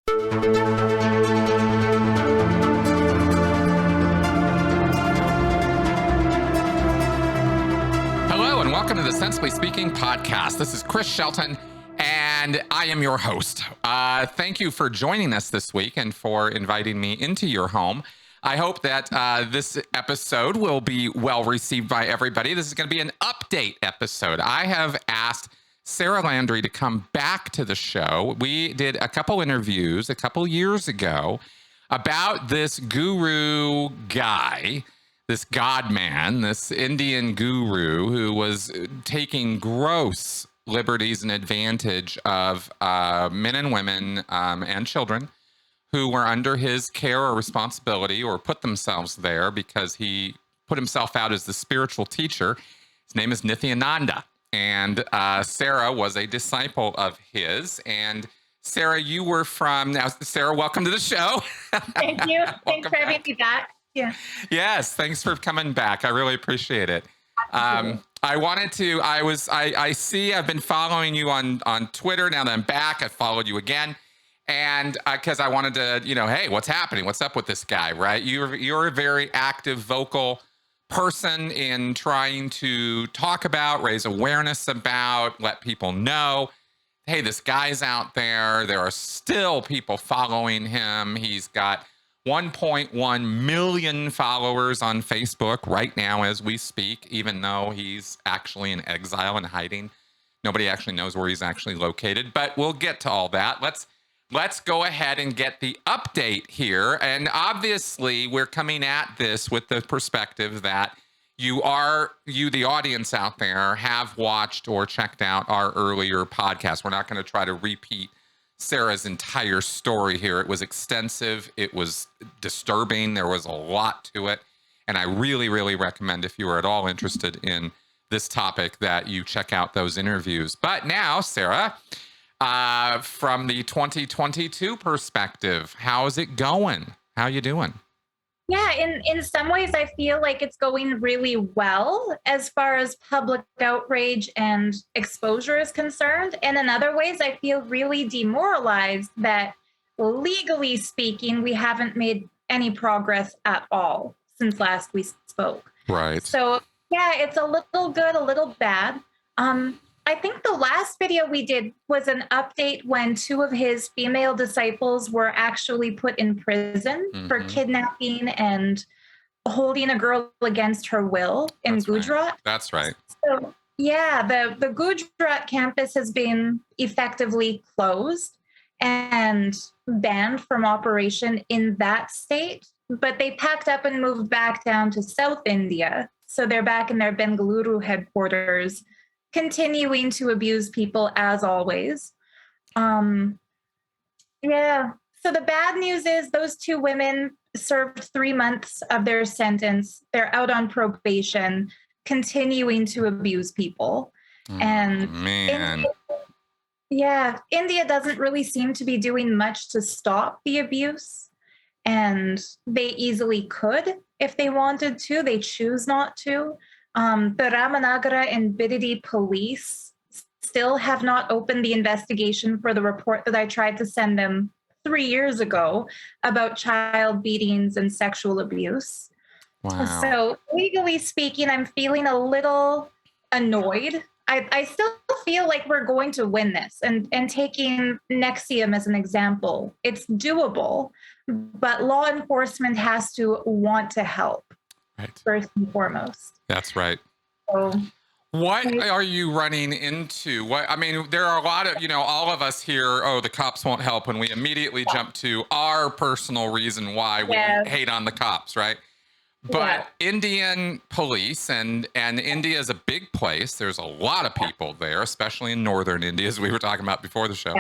Hello and welcome to the Sensibly Speaking podcast. This is Chris Shelton and I am your host. Thank you for joining us this week and for inviting me into your home. I hope that this episode will be well received by everybody. This is going to be an update episode. I have asked Sarah Landry to come back to the show. We did a couple interviews a couple years ago about this guru guy, this God man, this Indian guru who was taking gross liberties and advantage of men and women and children who were under his care or responsibility or put themselves there because he put himself out as the spiritual teacher. His name is Nithyananda. And Sarah was a disciple of his. And Sarah, you were from, now Sarah, welcome to the show. Thank you. Thanks for having me back. Yeah. Yes, thanks for coming back. I really appreciate it. I see I've been following you on Twitter. Now that I'm back, I followed you again. And because I wanted to, hey, what's happening? What's up with this guy, right? You're a very active, vocal person in trying to talk about, raise awareness about, let people know, hey, this guy's out there. There are still people following him. He's got 1.1 million followers on Facebook right now as we speak, even though he's actually in exile and hiding. Nobody actually knows where he's actually located, but we'll get to all that. Let's go ahead and get the update here. And obviously, we're coming at this with the perspective that you, the audience out there, have watched or checked out our earlier podcast. We're not going to try to repeat Sarah's entire story here. It was extensive. It was disturbing. There was a lot to it. And I really, really recommend, if you are at all interested in this topic, that you check out those interviews. But now, Sarah, from the 2022 perspective, how's it going? How you doing? Yeah, in some ways, I feel like it's going really well as far as public outrage and exposure is concerned. And in other ways, I feel really demoralized that, legally speaking, we haven't made any progress at all since last we spoke. Right. So, yeah, it's a little good, a little bad. I think the last video we did was an update when 2 of his female disciples were actually put in prison for kidnapping and holding a girl against her will in Gujarat. Right. That's right. So, yeah, the Gujarat campus has been effectively closed and banned from operation in that state, but they packed up and moved back down to South India. So they're back in their Bengaluru headquarters, continuing to abuse people as always. Yeah. So the bad news is those 2 women served 3 months of their sentence. They're out on probation, continuing to abuse people. Man. India doesn't really seem to be doing much to stop the abuse. And they easily could if they wanted to. They choose not to. The Ramanagara and Bidadi police still have not opened the investigation for the report that I tried to send them 3 years ago about child beatings and sexual abuse. Wow. So legally speaking, I'm feeling a little annoyed. I still feel like we're going to win this. And taking Nexium as an example, it's doable, but law enforcement has to want to help. Right. First and foremost. That's right. So, what are you running into? There are a lot of, all of us here, the cops won't help, and we immediately jump to our personal reason why we hate on the cops, right? But Indian police, and India is a big place. There's a lot of people there, especially in northern India, as we were talking about before the show.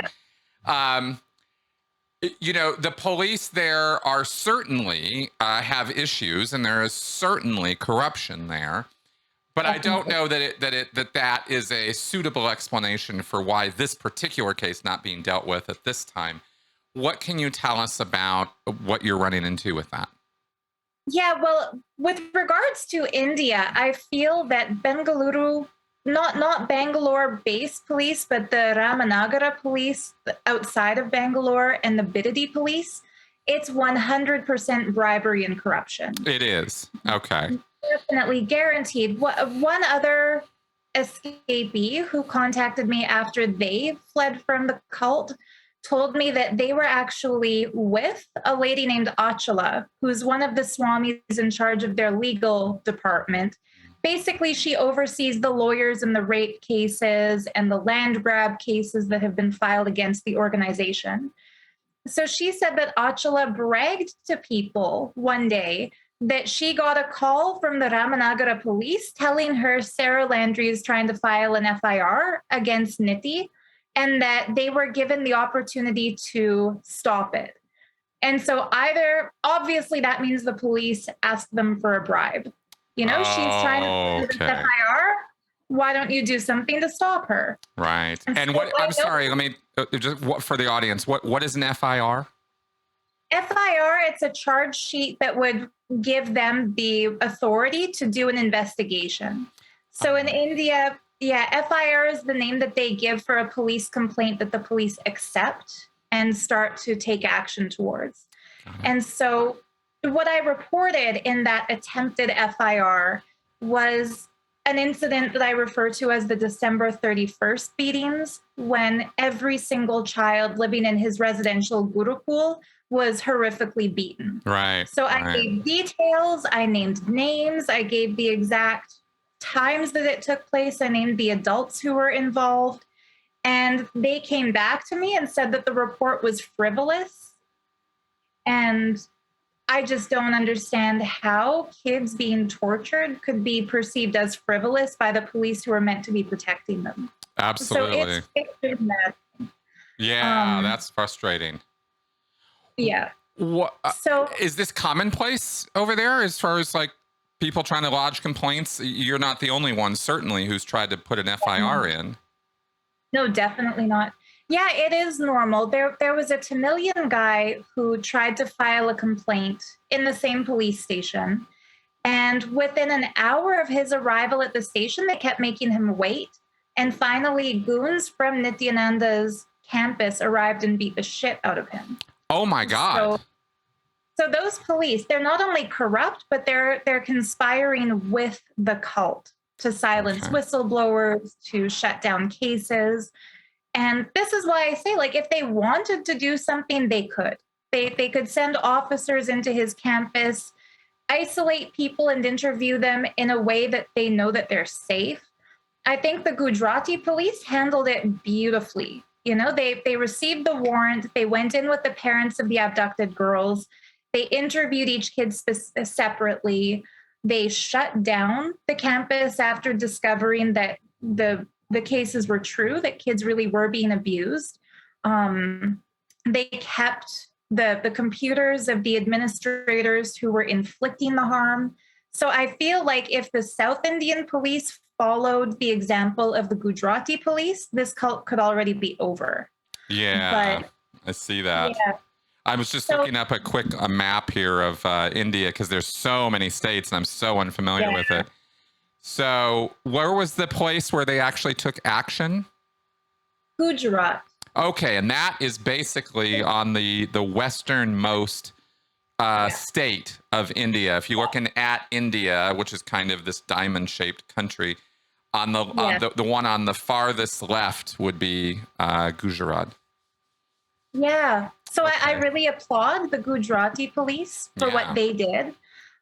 The police there are certainly have issues, and there is certainly corruption there. But I don't know that is a suitable explanation for why this particular case not being dealt with at this time. What can you tell us about what you're running into with that? Yeah, well, with regards to India, I feel that Bengaluru not Bangalore-based police, but the Ramanagara police outside of Bangalore and the Bidadi police, it's 100% bribery and corruption. It is. Okay. Definitely guaranteed. One other escapee who contacted me after they fled from the cult told me that they were actually with a lady named Achala, who's one of the swamis in charge of their legal department. Basically, she oversees the lawyers in the rape cases and the land grab cases that have been filed against the organization. So she said that Achala bragged to people one day that she got a call from the Ramanagara police telling her Sarah Landry is trying to file an FIR against Nithi, and that they were given the opportunity to stop it. And so obviously that means the police asked them for a bribe. She's trying to do this FIR. Why don't you do something to stop her? Right. And what, I'm sorry, let me just for the audience, what is an FIR? FIR, it's a charge sheet that would give them the authority to do an investigation. So in India, FIR is the name that they give for a police complaint that the police accept and start to take action towards. And so what I reported in that attempted FIR was an incident that I refer to as the December 31st beatings, when every single child living in his residential Gurukul was horrifically beaten. Right. So I gave details, I named names, I gave the exact times that it took place, I named the adults who were involved, and they came back to me and said that the report was frivolous. And I just don't understand how kids being tortured could be perceived as frivolous by the police who are meant to be protecting them. Absolutely. So it's mad. Yeah, that's frustrating. Yeah. What, so is this commonplace over there as far as like people trying to lodge complaints? You're not the only one, certainly, who's tried to put an FIR in. No, definitely not. Yeah, it is normal. There was a Tamilian guy who tried to file a complaint in the same police station. And within an hour of his arrival at the station, they kept making him wait. And finally, goons from Nithyananda's campus arrived and beat the shit out of him. Oh, my God. So those police, they're not only corrupt, but they're conspiring with the cult to silence whistleblowers, to shut down cases. And this is why I say, like, if they wanted to do something, they could. They could send officers into his campus, isolate people and interview them in a way that they know that they're safe. I think the Gujarati police handled it beautifully. They received the warrant. They went in with the parents of the abducted girls. They interviewed each kid separately. They shut down the campus after discovering that the cases were true, that kids really were being abused. They kept the computers of the administrators who were inflicting the harm. So I feel like if the South Indian police followed the example of the Gujarati police, this cult could already be over. Yeah, I see that. Yeah. I was just looking up a map here of India because there's so many states and I'm so unfamiliar with it. So where was the place where they actually took action? Gujarat. Okay, and that is basically on the westernmost state of India. If you're looking at India, which is kind of this diamond-shaped country, on the one on the farthest left would be Gujarat. Yeah. So I really applaud the Gujarati police for what they did.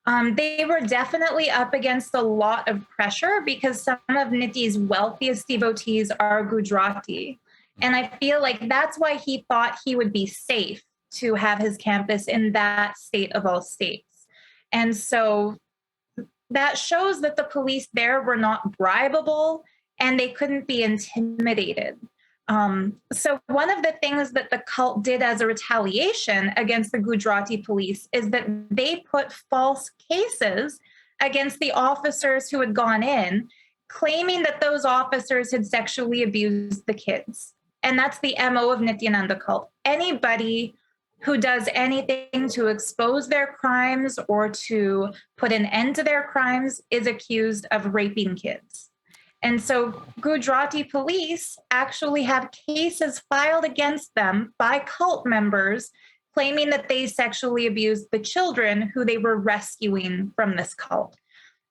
They were definitely up against a lot of pressure because some of Nithi's wealthiest devotees are Gujarati. And I feel like that's why he thought he would be safe to have his campus in that state of all states. And so that shows that the police there were not bribable and they couldn't be intimidated. So one of the things that the cult did as a retaliation against the Gujarati police is that they put false cases against the officers who had gone in, claiming that those officers had sexually abused the kids. And that's the MO of Nithyananda cult. Anybody who does anything to expose their crimes or to put an end to their crimes is accused of raping kids. And so Gujarati police actually have cases filed against them by cult members claiming that they sexually abused the children who they were rescuing from this cult.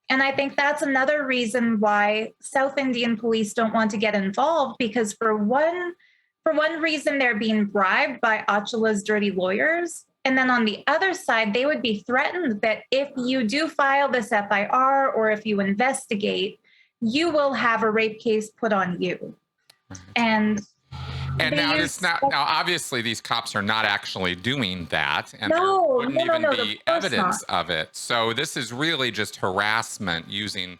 And I think that's another reason why South Indian police don't want to get involved, because for one reason, they're being bribed by Achala's dirty lawyers. And then on the other side, they would be threatened that if you do file this FIR or if you investigate, you will have a rape case put on you. And now it's not, now obviously these cops are not actually doing that, and there wouldn't even be evidence of it. So this is really just harassment using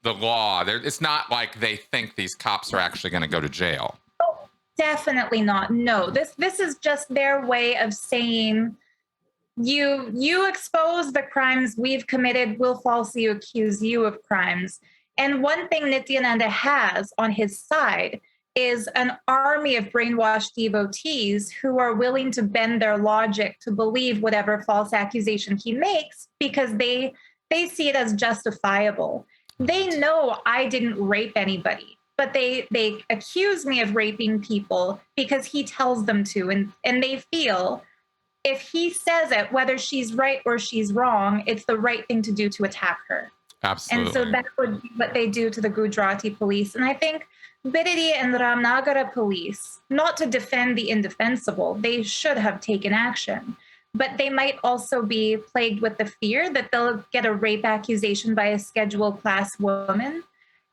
the law. It's not like they think these cops are actually going to go to jail. Oh, definitely not. No, this is just their way of saying, you expose the crimes we've committed, we'll falsely accuse you of crimes. And one thing Nithyananda has on his side is an army of brainwashed devotees who are willing to bend their logic to believe whatever false accusation he makes because they see it as justifiable. They know I didn't rape anybody, but they accuse me of raping people because he tells them to, and they feel if he says it, whether she's right or she's wrong, it's the right thing to do to attack her. Absolutely. And so that would be what they do to the Gujarati police. And I think Biridi and Ramnagara police, not to defend the indefensible, they should have taken action. But they might also be plagued with the fear that they'll get a rape accusation by a scheduled class woman.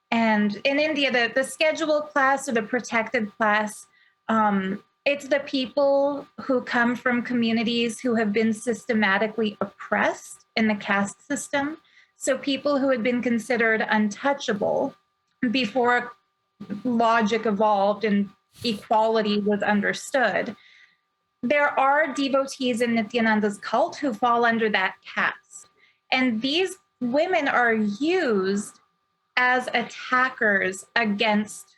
And in India, the scheduled class or the protected class, it's the people who come from communities who have been systematically oppressed in the caste system. So people who had been considered untouchable before logic evolved and equality was understood. There are devotees in Nithyananda's cult who fall under that caste. And these women are used as attackers against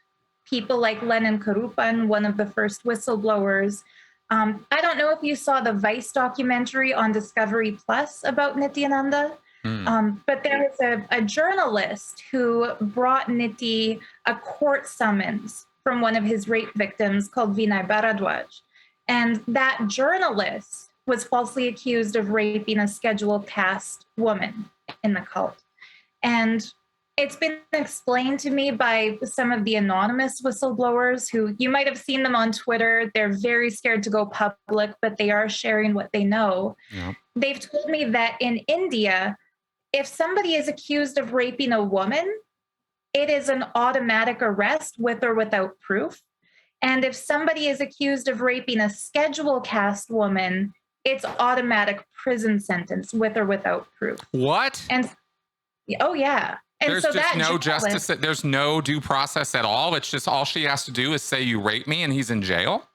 people like Lenin Karupan, one of the first whistleblowers. I don't know if you saw the Vice documentary on Discovery Plus about Nithyananda. But there was a journalist who brought Nithya a court summons from one of his rape victims called Vinay Bharadwaj. And that journalist was falsely accused of raping a scheduled caste woman in the cult. And it's been explained to me by some of the anonymous whistleblowers who you might have seen them on Twitter. They're very scared to go public, but they are sharing what they know. Yep. They've told me that in India, if somebody is accused of raping a woman, it is an automatic arrest with or without proof. And if somebody is accused of raping a scheduled caste woman, it's automatic prison sentence with or without proof. What? And oh yeah. And there's so just that no justice. There's no due process at all. It's just all she has to do is say you raped me, and he's in jail.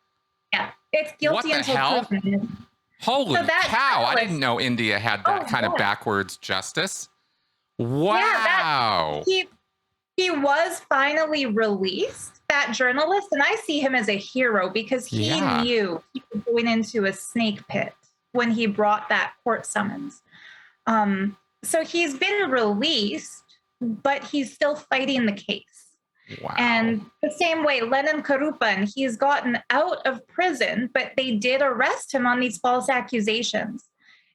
Yeah, it's guilty until proven. Holy cow! I didn't know India had that kind of backwards justice. Wow. Yeah, he was finally released, that journalist, and I see him as a hero because he knew he was going into a snake pit when he brought that court summons. So he's been released, but he's still fighting the case. Wow. And the same way, Lenin Karupan, he's gotten out of prison, but they did arrest him on these false accusations.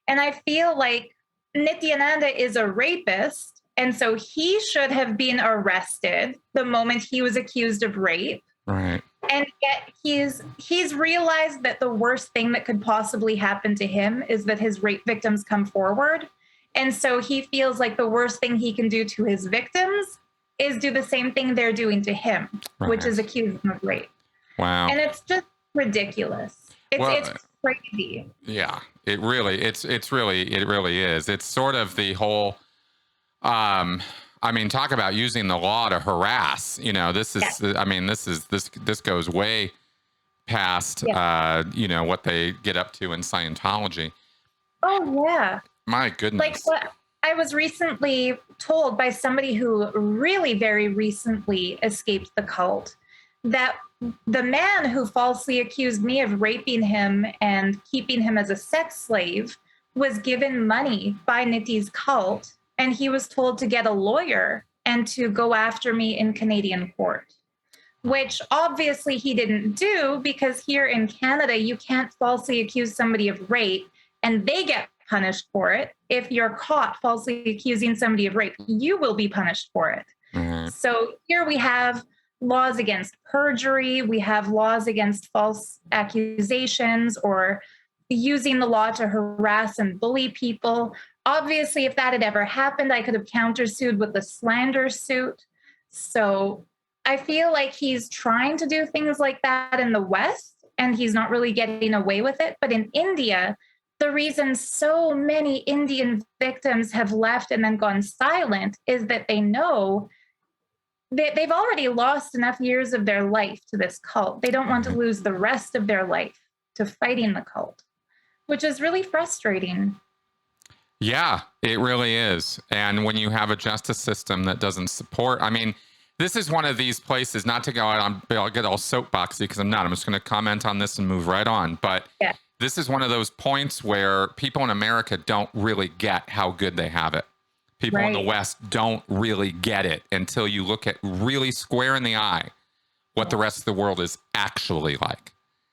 And I feel like Nithyananda is a rapist, and so he should have been arrested the moment he was accused of rape. Right. And yet he's realized that the worst thing that could possibly happen to him is that his rape victims come forward. And so he feels like the worst thing he can do to his victims is do the same thing they're doing to him, which is accuse them of rape. Wow. And it's just ridiculous. It's crazy. Yeah, it really is. It's sort of the whole, I mean, talk about using the law to harass, this is, this goes way past, what they get up to in Scientology. Oh yeah. My goodness. Like what I was recently told by somebody who really very recently escaped the cult, that the man who falsely accused me of raping him and keeping him as a sex slave was given money by Nithya's cult, and he was told to get a lawyer and to go after me in Canadian court, which obviously he didn't do, because here in Canada, you can't falsely accuse somebody of rape and they get punished for it. If you're caught falsely accusing somebody of rape, you will be punished for it. Mm-hmm. So here we have laws against perjury, we have laws against false accusations or using the law to harass and bully people. Obviously, if that had ever happened, I could have countersued with the slander suit. So I feel like he's trying to do things like that in the West, and he's not really getting away with it. But in India, the reason so many Indian victims have left and then gone silent is that they know that they've already lost enough years of their life to this cult. They don't want to lose the rest of their life to fighting the cult, which is really frustrating. Yeah, it really is. And when you have a justice system that doesn't support, I mean, this is one of these places, not to go out on, I'll get all soapboxy because I'm not. I'm just going to comment on this and move right on. But yeah. This is one of those points where people in America don't really get how good they have it. People in the West don't really get it until you look at really square in the eye what the rest of the world is actually like.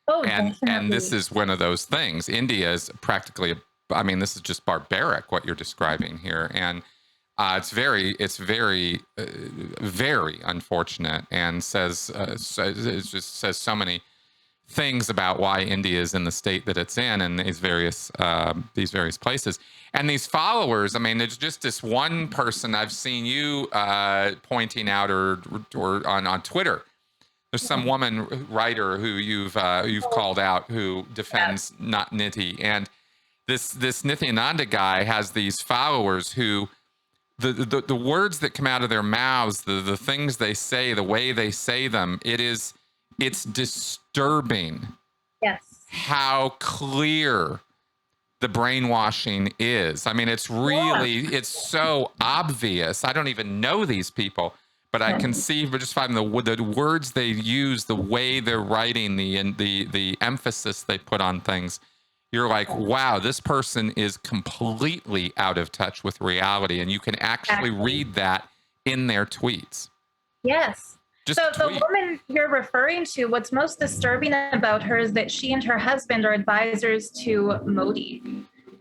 Oh, and this is one of those things. India is practically, I mean, this is just barbaric what you're describing here. And it's very, very unfortunate, and it just says so many things about why India is in the state that it's in, and these various places. And these followers, I mean, there's just this one person I've seen you pointing out or on Twitter. There's some woman writer who you've called out who defends not Nithya, and this Nithyananda guy has these followers who the words that come out of their mouths, the things they say, the way they say them, it's disturbing. Yes. How clear the brainwashing is. I mean, it's really, it's so obvious. I don't even know these people, but I can see just from the words they use, the way they're writing, the emphasis they put on things. You're like, wow, this person is completely out of touch with reality, and you can actually read that in their tweets. Yes. So the woman you're referring to, what's most disturbing about her is that she and her husband are advisors to Modi,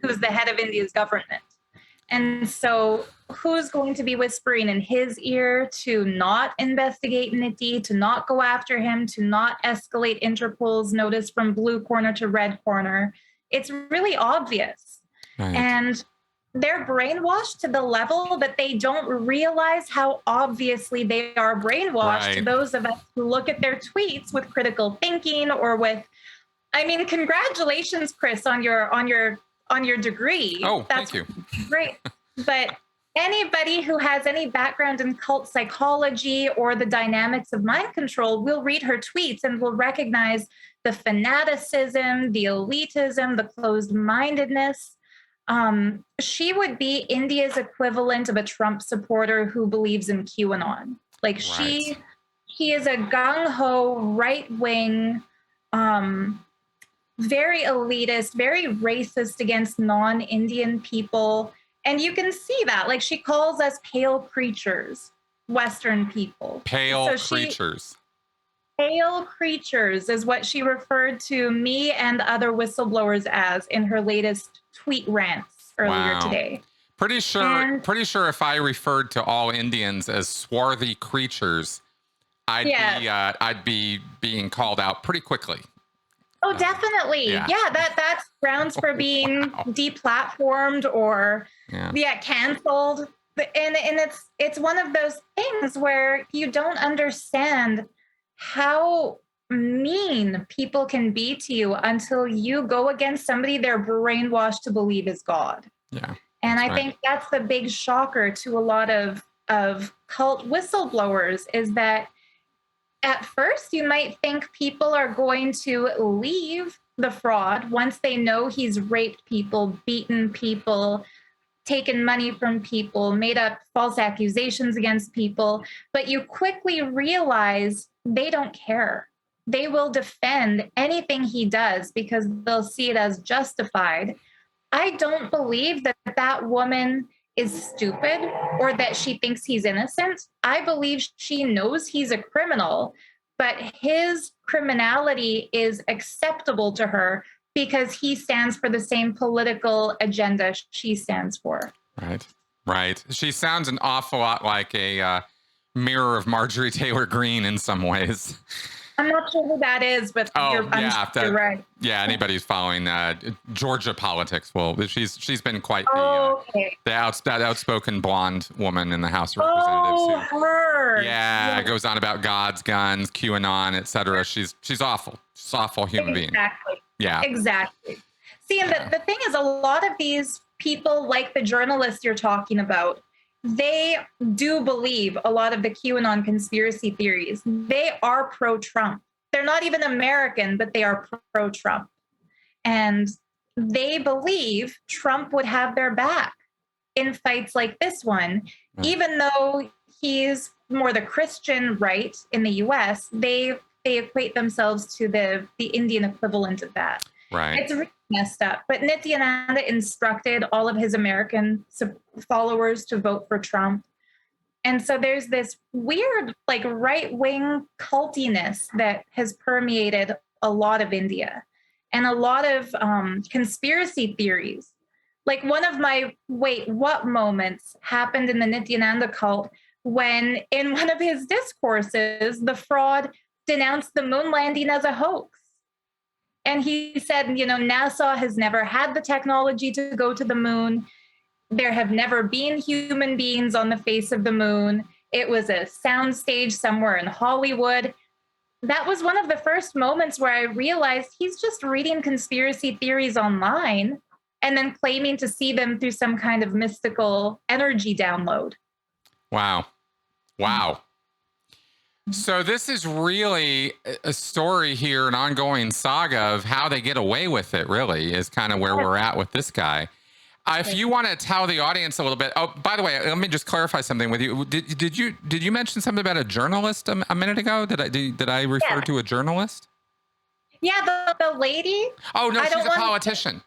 who's the head of India's government. And so who's going to be whispering in his ear to not investigate Nithya, to not go after him, to not escalate Interpol's notice from blue corner to red corner? It's really obvious. Right. And they're brainwashed to the level that they don't realize how obviously they are brainwashed. Right. Those of us who look at their tweets with critical thinking or with, I mean, congratulations, Chris, on your degree. Oh, thank you. Great. But anybody who has any background in cult psychology or the dynamics of mind control will read her tweets and will recognize the fanaticism, the elitism, the closed-mindedness. She would be India's equivalent of a Trump supporter who believes in QAnon. Like she is a gung-ho, right-wing, very elitist, very racist against non-Indian people. And you can see that. Like, she calls us pale creatures, Western people. Pale creatures. Pale creatures is what she referred to me and other whistleblowers as in her latest tweet rants earlier today. Pretty sure if I referred to all Indians as swarthy creatures, I'd be being called out pretty quickly. Oh, definitely. Yeah, that's grounds for being deplatformed or canceled. And it's one of those things where you don't understand how mean people can be to you until you go against somebody they're brainwashed to believe is God. Yeah. And I think that's the big shocker to a lot of cult whistleblowers is that at first you might think people are going to leave the fraud once they know he's raped people, beaten people, taken money from people, made up false accusations against people, but you quickly realize they don't care. They will defend anything he does because they'll see it as justified. I don't believe that woman is stupid or that she thinks he's innocent. I believe she knows he's a criminal, but his criminality is acceptable to her because he stands for the same political agenda she stands for. Right. Right. She sounds an awful lot like a mirror of Marjorie Taylor Greene in some ways. I'm not sure who that is, but you're right. Yeah, anybody who's following Georgia politics, well, she's been quite the outspoken blonde woman in the House of Representatives. Her. Yeah, goes on about God's guns, QAnon, etc. She's awful. She's an awful human being. Exactly. Yeah. Exactly. See, and the thing is, a lot of these people, like the journalists you're talking about, they do believe a lot of the QAnon conspiracy theories. They are pro-Trump. They're not even American, but they are pro-Trump. And they believe Trump would have their back in fights like this one, even though he's more the Christian right in the US, they equate themselves to the Indian equivalent of that. Right. It's really messed up. But Nithyananda instructed all of his American followers to vote for Trump. And so there's this weird, like, right-wing cultiness that has permeated a lot of India and a lot of conspiracy theories. Like, one of my wait, what moments happened in the Nithyananda cult when, in one of his discourses, the fraud denounced the moon landing as a hoax. And he said, NASA has never had the technology to go to the moon. There have never been human beings on the face of the moon. It was a soundstage somewhere in Hollywood. That was one of the first moments where I realized he's just reading conspiracy theories online and then claiming to see them through some kind of mystical energy download. Wow. So this is really a story here, an ongoing saga of how they get away with it, really, is kind of where we're at with this guy. If you want to tell the audience a little bit. Oh, by the way, let me just clarify something with you. Did you mention something about a journalist a minute ago? Did I refer to a journalist? Yeah, the lady. Oh, no, she's a politician.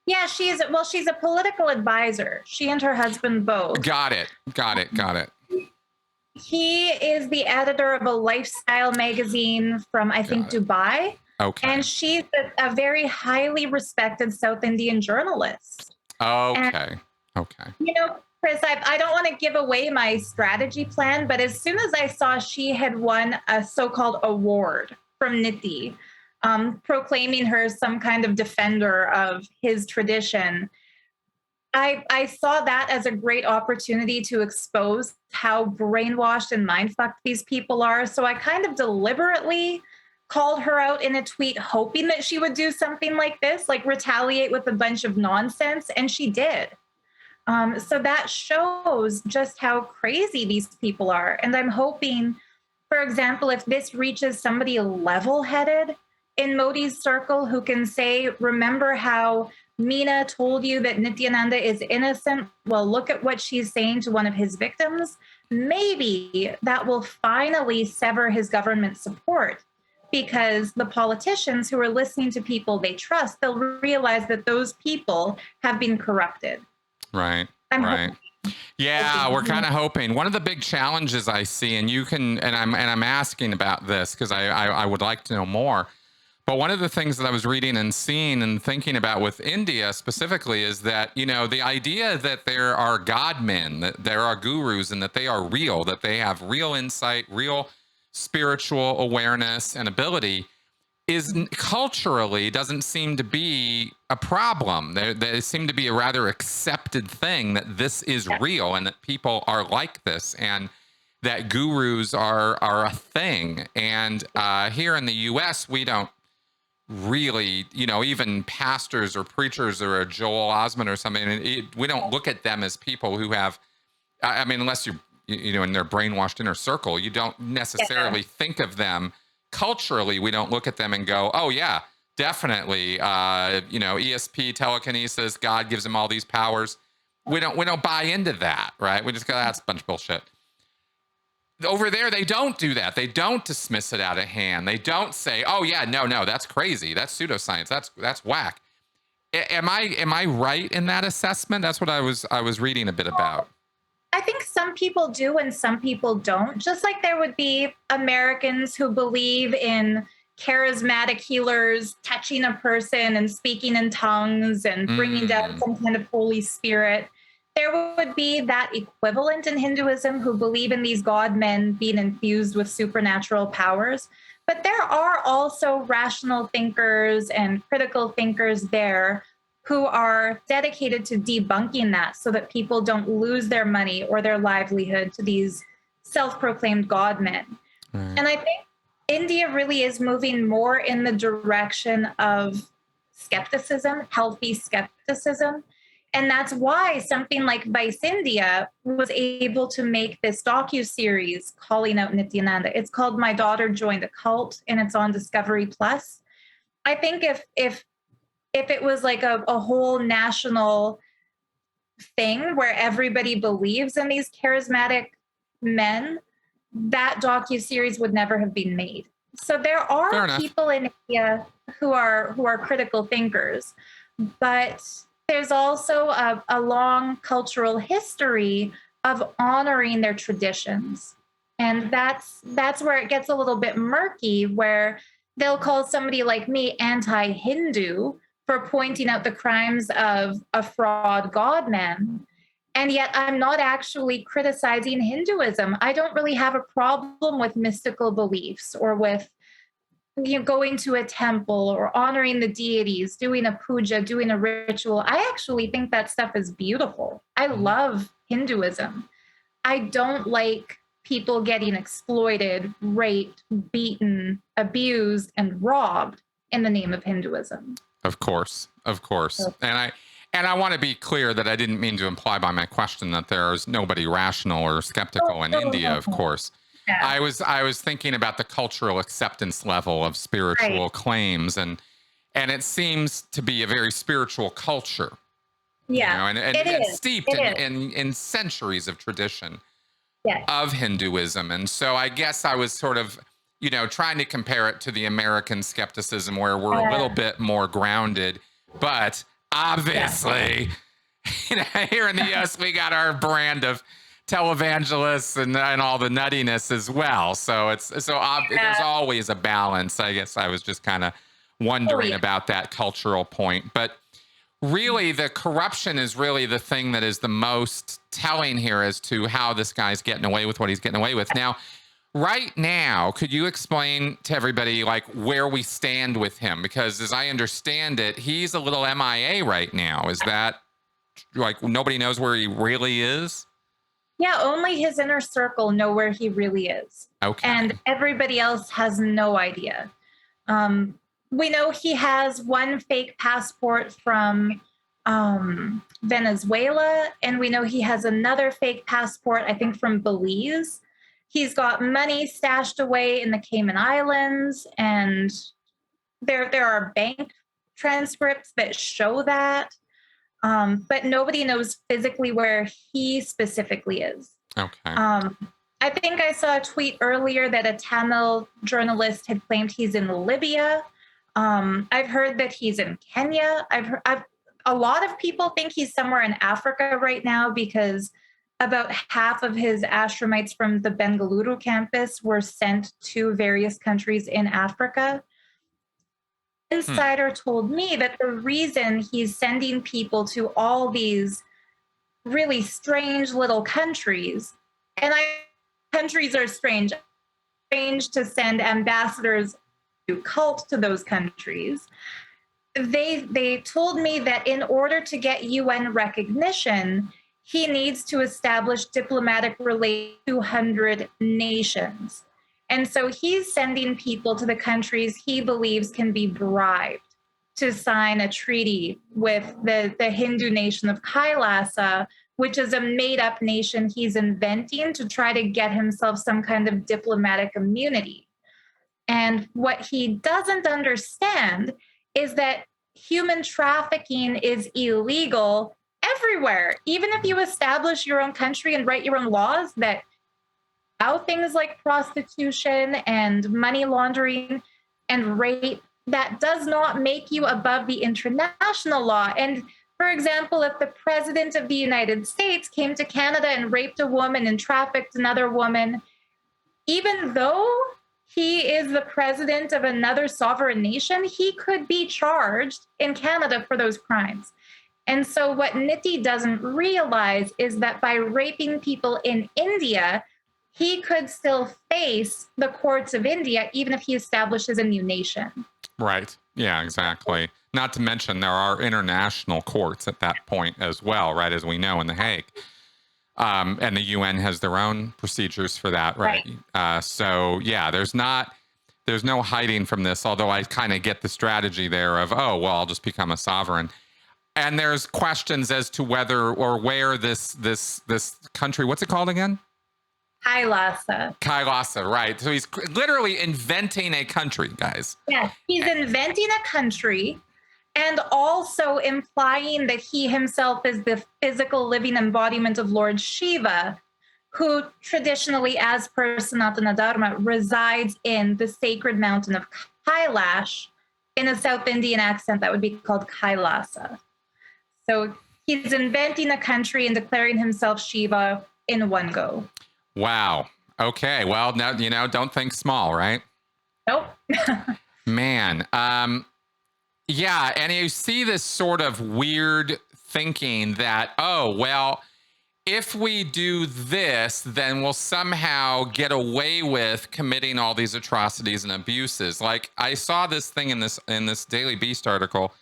Yeah, she's a political advisor. She and her husband both. Got it. He is the editor of a lifestyle magazine from, I think, Dubai. Okay. And she's a very highly respected South Indian journalist. Okay. Chris, I don't want to give away my strategy plan, but as soon as I saw she had won a so-called award from Nithya, proclaiming her some kind of defender of his tradition, I saw that as a great opportunity to expose how brainwashed and mind-fucked these people are. So I kind of deliberately called her out in a tweet, hoping that she would do something like this, like retaliate with a bunch of nonsense, and she did. So that shows just how crazy these people are. And I'm hoping, for example, if this reaches somebody level-headed in Modi's circle who can say, remember how Meena told you that Nithyananda is innocent? Well, look at what she's saying to one of his victims. Maybe that will finally sever his government support, because the politicians who are listening to people they trust, they'll realize that those people have been corrupted. Right. Yeah, we're kind of hoping. One of the big challenges I see, and I'm asking about this because I would like to know more. But one of the things that I was reading and seeing and thinking about with India specifically is that, the idea that there are God men, that there are gurus, and that they are real, that they have real insight, real spiritual awareness and ability, is culturally doesn't seem to be a problem. They seem to be a rather accepted thing that this is real and that people are like this and that gurus are a thing. And here in the U.S., we don't really, even pastors or preachers or a Joel Osment or something, we don't look at them as people who have, unless you're, in their brainwashed inner circle, you don't necessarily think of them culturally. We don't look at them and go, oh yeah, definitely, ESP, telekinesis, God gives them all these powers. We don't buy into that, right? We just go, that's a bunch of bullshit. Over there, they don't do that. They don't dismiss it out of hand. They don't say, oh yeah, no, that's crazy. That's pseudoscience. That's whack. Am I right in that assessment? That's what I was reading a bit about. I think some people do and some people don't. Just like there would be Americans who believe in charismatic healers touching a person and speaking in tongues and bringing down Mm, some kind of Holy Spirit. There would be that equivalent in Hinduism who believe in these god men being infused with supernatural powers. But there are also rational thinkers and critical thinkers there who are dedicated to debunking that so that people don't lose their money or their livelihood to these self-proclaimed god men. right. And I think India really is moving more in the direction of skepticism, healthy skepticism. And that's why something like Vice India was able to make this docu-series calling out Nithyananda. It's called My Daughter Joined a Cult, and it's on Discovery Plus. I think if it was like a whole national thing where everybody believes in these charismatic men, that docu-series would never have been made. So there Fair are enough. people in India who are critical thinkers, but there's also a long cultural history of honoring their traditions. And that's where it gets a little bit murky, where they'll call somebody like me anti-Hindu for pointing out the crimes of a fraud godman. And yet I'm not actually criticizing Hinduism. I don't really have a problem with mystical beliefs or with going to a temple or honoring the deities, doing a puja, doing a ritual. I actually think that stuff is beautiful. I Mhm. love Hinduism. I don't like people getting exploited, raped, beaten, abused, and robbed in the name of Hinduism. Of course, of course. So, And I want to be clear that I didn't mean to imply by my question that there is nobody rational or oh, skeptical in no, India, no, of no. course. Yeah, I was thinking about the cultural acceptance level of right. spiritual claims, and it seems to be a very spiritual culture, Yeah, and it is. steeped It in, is. in centuries of tradition Yes. of Hinduism. And so I guess I was sort of, trying to compare it to the American skepticism where we're a little Uh, bit more grounded, but yeah. obviously, here in the US, we got our brand of televangelists and all the nuttiness as well. So there's Yeah. always a balance. I guess I was just kind of Oh, wondering yeah. about that cultural point. But really, the corruption is really the thing that is the most telling here as to how this guy's getting away with what he's getting away with. Now, right now, could you explain to everybody like where we stand with him? Because as I understand it, he's a little MIA right now. Is that like nobody knows where he really is? Yeah, only his inner circle know where he really is. And Okay. everybody else has no idea. Um, we know he has one fake passport from Venezuela, and we know he has another fake passport, I think, from Belize. He's got money stashed away in the Cayman Islands, and there are bank transcripts that show that. But nobody knows physically where he specifically is. Okay. Um, I think I saw a tweet earlier that a Tamil journalist had claimed he's in Libya. I've heard that he's in Kenya. A lot of people think he's somewhere in Africa right now because about half of his ashramites from the Bengaluru campus were sent to various countries in Africa. Hmm. Insider told me that the reason he's sending people to all these really strange little countries, and countries are strange to send ambassadors to cult to those countries. They told me that in order to get UN recognition, he needs to establish diplomatic relations with 200 nations. And so he's sending people to the countries he believes can be bribed to sign a treaty with the Hindu nation of Kailasa, which is a made up nation he's inventing to try to get himself some kind of diplomatic immunity. And what he doesn't understand is that human trafficking is illegal everywhere. Even if you establish your own country and write your own laws that allow things like prostitution and money laundering and rape, that does not make you above the international law. And for example, if the president of the United States came to Canada and raped a woman and trafficked another woman, even though he is the president of another sovereign nation, he could be charged in Canada for those crimes. And so what Nithya doesn't realize is that by raping people in India, he could still face the courts of India, even if he establishes a new nation. Right. Yeah, exactly. Not to mention there are international courts at that point as well, right? As we know in The Hague. And the UN has their own procedures for that, right? So yeah, there's no hiding from this, although I kind of get the strategy there of, oh, well, I'll just become a sovereign. And there's questions as to whether or where this country, what's it called again? Kailasa, right. So he's literally inventing a country, guys. Yeah, he's inventing a country and also implying that he himself is the physical living embodiment of Lord Shiva, who traditionally, as per Sanatana Dharma, resides in the sacred mountain of Kailash. In a South Indian accent, that would be called Kailasa. So he's inventing a country and declaring himself Shiva in one go. Wow. Okay. Well, now, don't think small, right? Nope. Man. Yeah. And you see this sort of weird thinking that, oh, well, if we do this, then we'll somehow get away with committing all these atrocities and abuses. Like I saw this thing in this Daily Beast article,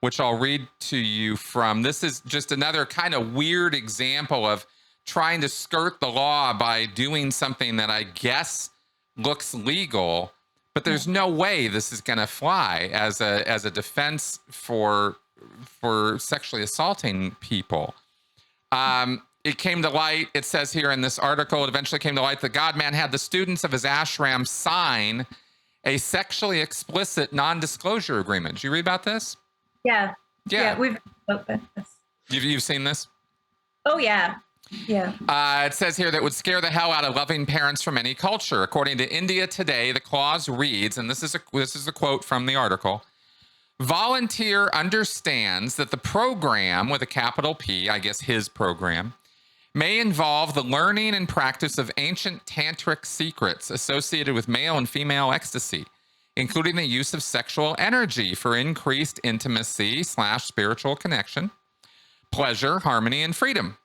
which I'll read to you from. This is just another kind of weird example of trying to skirt the law by doing something that I guess looks legal, but there's no way this is going to fly as a defense for sexually assaulting people. It came to light, it says here in this article, it eventually came to light that God-man had the students of his ashram sign a sexually explicit non-disclosure agreement. Did you read about this? Yeah. Yeah. We've opened this. You've seen this? Oh, yeah. Yeah. It says here that would scare the hell out of loving parents from any culture. According to India Today, the clause reads, and this is a quote from the article, volunteer understands that the program, with a capital P, I guess his program, may involve the learning and practice of ancient tantric secrets associated with male and female ecstasy, including the use of sexual energy for increased intimacy / spiritual connection, pleasure, harmony, and freedom.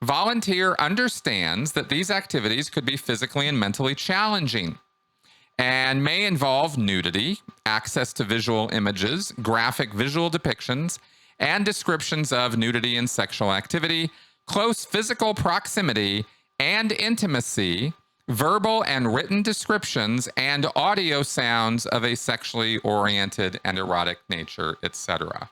Volunteer understands that these activities could be physically and mentally challenging and may involve nudity, access to visual images, graphic visual depictions, and descriptions of nudity and sexual activity, close physical proximity and intimacy, verbal and written descriptions, and audio sounds of a sexually oriented and erotic nature, etc.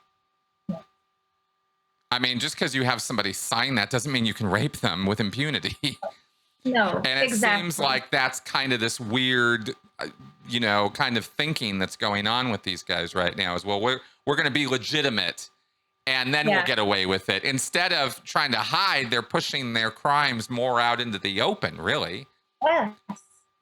I mean, just because you have somebody sign that doesn't mean you can rape them with impunity. No, and it seems like that's kind of this weird, kind of thinking that's going on with these guys right now as well. We're going to be legitimate and then we'll get away with it. Instead of trying to hide, they're pushing their crimes more out into the open, really. Yes,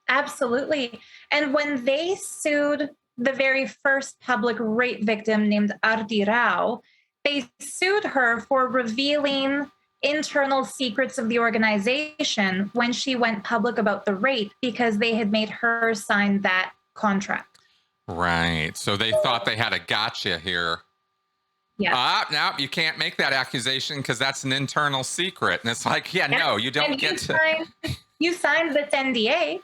absolutely. And when they sued the very first public rape victim named Arti Rao, they sued her for revealing internal secrets of the organization when she went public about the rape because they had made her sign that contract. Right. So they thought they had a gotcha here. Yeah. No, you can't make that accusation because that's an internal secret. And it's like, no, you don't get to. You signed this NDA.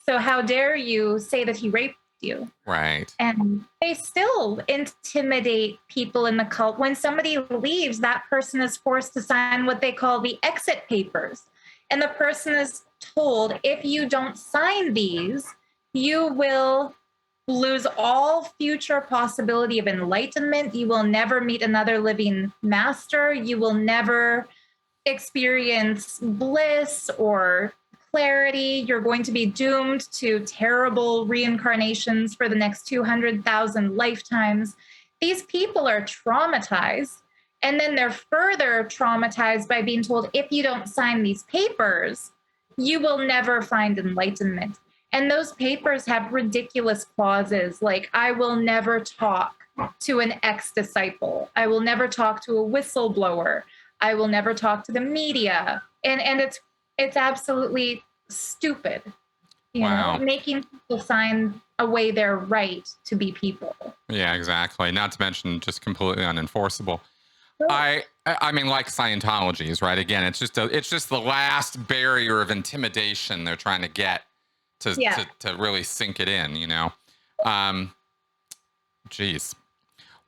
So how dare you say that he raped you? Right. And they still intimidate people in the cult. When somebody leaves, that person is forced to sign what they call the exit papers. And the person is told, if you don't sign these, you will lose all future possibility of enlightenment. You will never meet another living master. You will never experience bliss or clarity. You're going to be doomed to terrible reincarnations for the next 200,000 lifetimes. These people are traumatized. And then they're further traumatized by being told, if you don't sign these papers, you will never find enlightenment. And those papers have ridiculous clauses like, I will never talk to an ex-disciple. I will never talk to a whistleblower. I will never talk to the media. And it's absolutely stupid, you know, making people sign away their right to be people. Yeah, exactly. Not to mention just completely unenforceable. I mean, like Scientology's, right? Again, it's just the last barrier of intimidation they're trying to get to really sink it in, you know. Geez.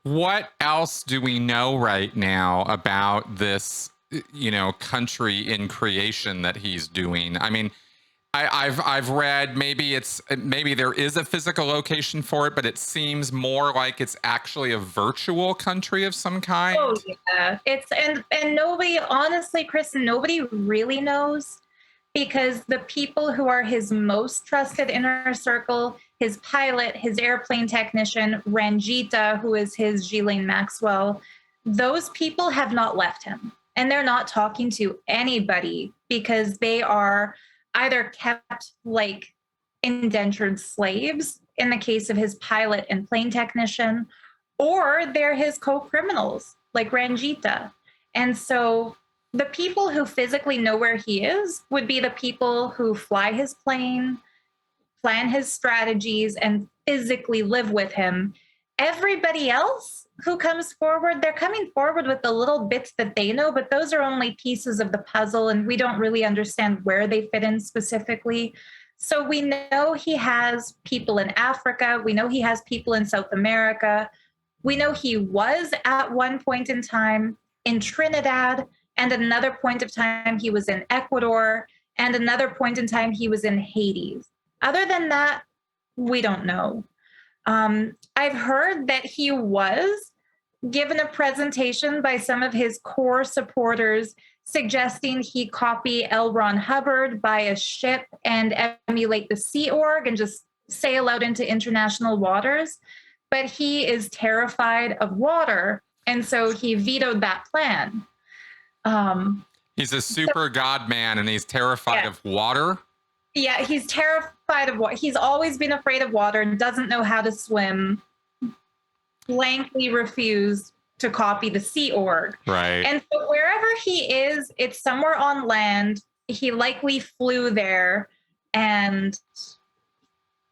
What else do we know right now about this, you know, country in creation that he's doing? I mean, I've read maybe there is a physical location for it, but it seems more like it's actually a virtual country of some kind. Oh yeah, it's and nobody, honestly, Kristen, nobody really knows, because the people who are his most trusted inner circle, his pilot, his airplane technician, Ranjita, who is his Ghislaine Maxwell, those people have not left him, and they're not talking to anybody because they are either kept like indentured slaves in the case of his pilot and plane technician, or they're his co-criminals like Ranjita. And so the people who physically know where he is would be the people who fly his plane, plan his strategies, and physically live with him. Everybody else who comes forward, they're coming forward with the little bits that they know, but those are only pieces of the puzzle, and we don't really understand where they fit in specifically. So we know he has people in Africa. We know he has people in South America. We know he was at one point in time in Trinidad, and another point of time he was in Ecuador, and another point in time he was in Haiti. Other than that, we don't know. I've heard that he was given a presentation by some of his core supporters suggesting he copy L. Ron Hubbard, buy a ship and emulate the Sea Org and just sail out into international waters. But he is terrified of water, and so he vetoed that plan. He's a super god man, and he's terrified of water. Yeah, he's terrified of water. He's always been afraid of water and doesn't know how to swim. Blankly refused to copy the Sea Org. Right. And so wherever he is, it's somewhere on land. He likely flew there, and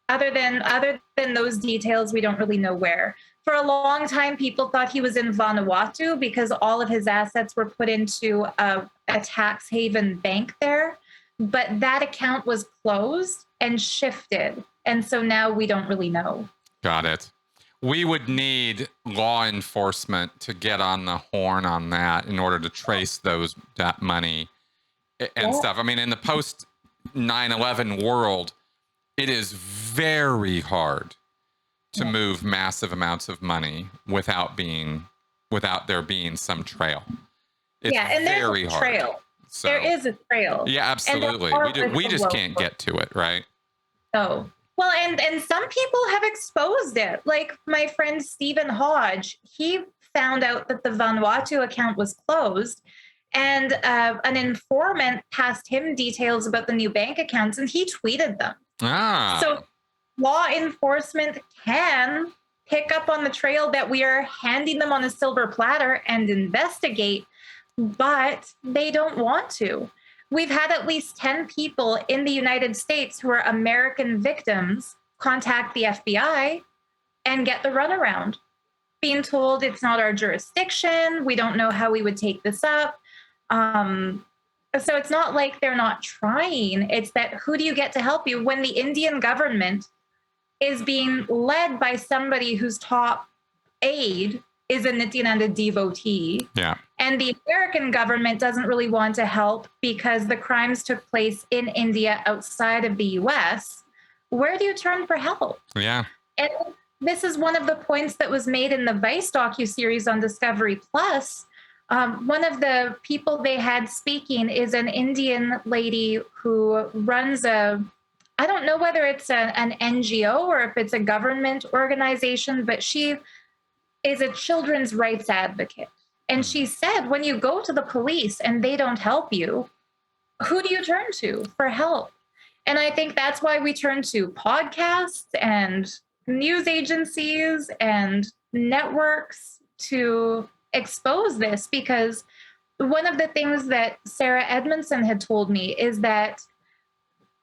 other than those details, we don't really know where. For a long time, people thought he was in Vanuatu because all of his assets were put into a tax haven bank there. But that account was closed and shifted. And so now we don't really know. Got it. We would need law enforcement to get on the horn on that in order to trace that money and stuff. I mean, in the post 9/11 world, it is very hard to move massive amounts of money without there being some trail. It's and very there's a hard. trail. So, there is a trail. Yeah, absolutely. We just can't get to it, right? Oh, well, and some people have exposed it. Like my friend Stephen Hodge, he found out that the Vanuatu account was closed, and an informant passed him details about the new bank accounts, and he tweeted them. So law enforcement can pick up on the trail that we are handing them on a silver platter and investigate, but they don't want to. We've had at least 10 people in the United States who are American victims contact the FBI and get the runaround, being told it's not our jurisdiction. We don't know how we would take this up. So it's not like they're not trying. It's that who do you get to help you when the Indian government is being led by somebody whose top aide is a Nithyananda devotee. Yeah. And the American government doesn't really want to help because the crimes took place in India outside of the US. Where do you turn for help? Yeah. And this is one of the points that was made in the Vice docuseries on Discovery Plus. One of the people they had speaking is an Indian lady who runs I don't know whether it's an NGO or if it's a government organization, but she is a children's rights advocate. And she said, when you go to the police and they don't help you, who do you turn to for help? And I think that's why we turn to podcasts and news agencies and networks to expose this, because one of the things that Sarah Edmondson had told me is that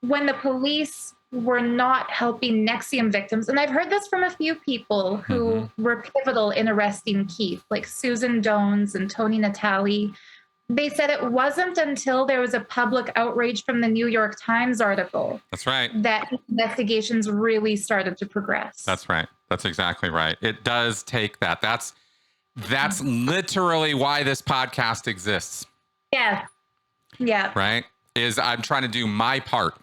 when the police were not helping NXIVM victims, and I've heard this from a few people who were pivotal in arresting Keith, like Susan Jones and Tony Natale, they said it wasn't until there was a public outrage from the New York Times article. That's right. That investigations really started to progress. That's right. That's exactly right. It does take that. That's literally why this podcast exists. Yeah. Yeah. Right? Is I'm trying to do my part.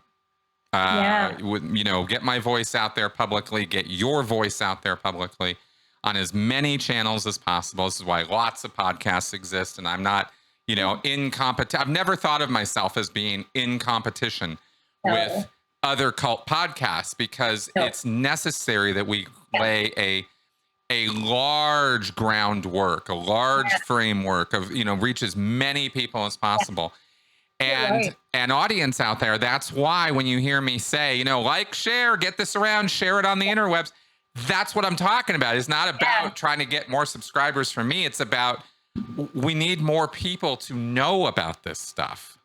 With, get my voice out there publicly, get your voice out there publicly on as many channels as possible. This is why lots of podcasts exist, and I'm not in competition. I've never thought of myself as being in competition with other cult podcasts, because it's necessary that we lay a large groundwork, a large framework of, reach as many people as possible. And an audience out there. That's why when you hear me say, like, share, get this around, share it on the interwebs. That's what I'm talking about. It's not about trying to get more subscribers for me. It's about, we need more people to know about this stuff.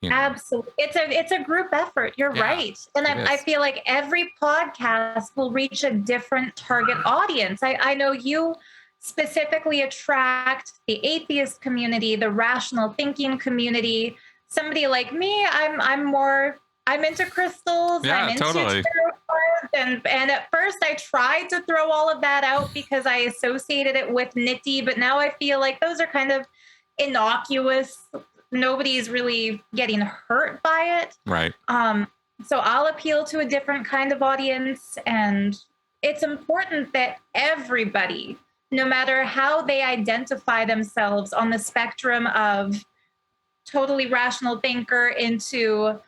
Absolutely. It's a group effort. You're right. And I feel like every podcast will reach a different target audience. I know you specifically attract the atheist community, the rational thinking community. Somebody like me, I'm into crystals. I'm into tarot cards, and at first I tried to throw all of that out because I associated it with nitty, but now I feel like those are kind of innocuous. Nobody's really getting hurt by it. Right. So I'll appeal to a different kind of audience, and it's important that everybody, no matter how they identify themselves on the spectrum of totally rational thinker into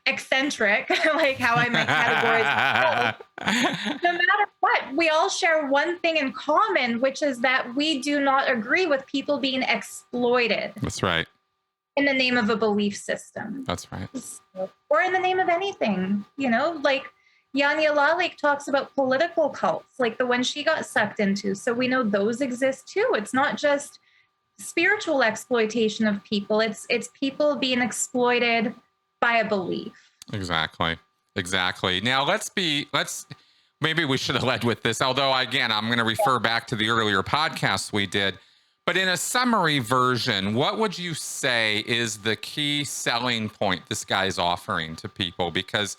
eccentric, like how I might categorize. No matter what, we all share one thing in common, which is that we do not agree with people being exploited. That's right. In the name of a belief system. That's right. Or in the name of anything, like Yanya Lalik talks about political cults, like the one she got sucked into. So we know those exist too. It's not just spiritual exploitation of people. It's people being exploited by a belief. Exactly. Now maybe we should have led with this, although again, I'm going to refer back to the earlier podcasts we did, but in a summary version, what would you say is the key selling point this guy's offering to people? Because,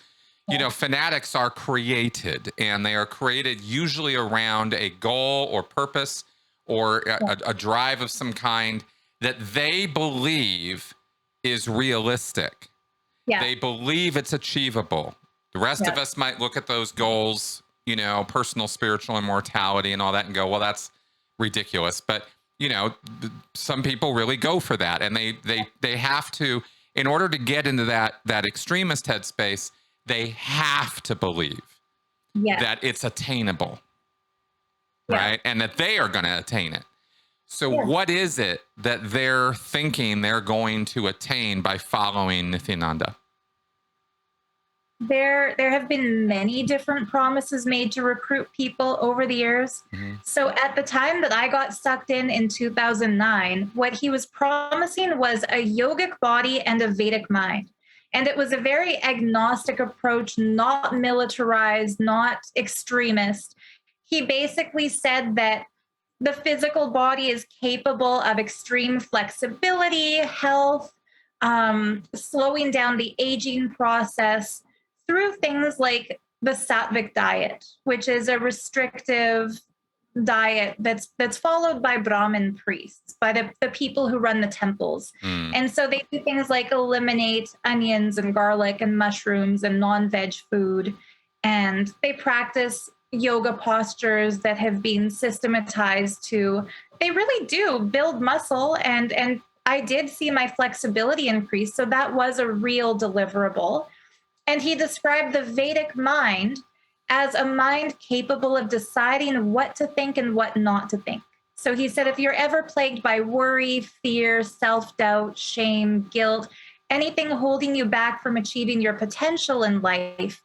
fanatics are created, and they are created usually around a goal or purpose or a drive of some kind that they believe is realistic. Yeah. They believe it's achievable. The rest of us might look at those goals, personal spiritual immortality and all that, and go, well, that's ridiculous. But, some people really go for that. And they have to, in order to get into that extremist headspace, they have to believe that it's attainable. Right? And that they are going to attain it. So what is it that they're thinking they're going to attain by following Nithyananda? There have been many different promises made to recruit people over the years. Mm-hmm. So at the time that I got sucked in 2009, what he was promising was a yogic body and a Vedic mind. And it was a very agnostic approach, not militarized, not extremist. He basically said that the physical body is capable of extreme flexibility, health, slowing down the aging process through things like the sattvic diet, which is a restrictive diet that's followed by Brahmin priests, by the people who run the temples. And so they do things like eliminate onions and garlic and mushrooms and non-veg food. And they practice yoga postures that have been systematized they really do build muscle. And I did see my flexibility increase. So that was a real deliverable. And he described the Vedic mind as a mind capable of deciding what to think and what not to think. So he said, if you're ever plagued by worry, fear, self-doubt, shame, guilt, anything holding you back from achieving your potential in life,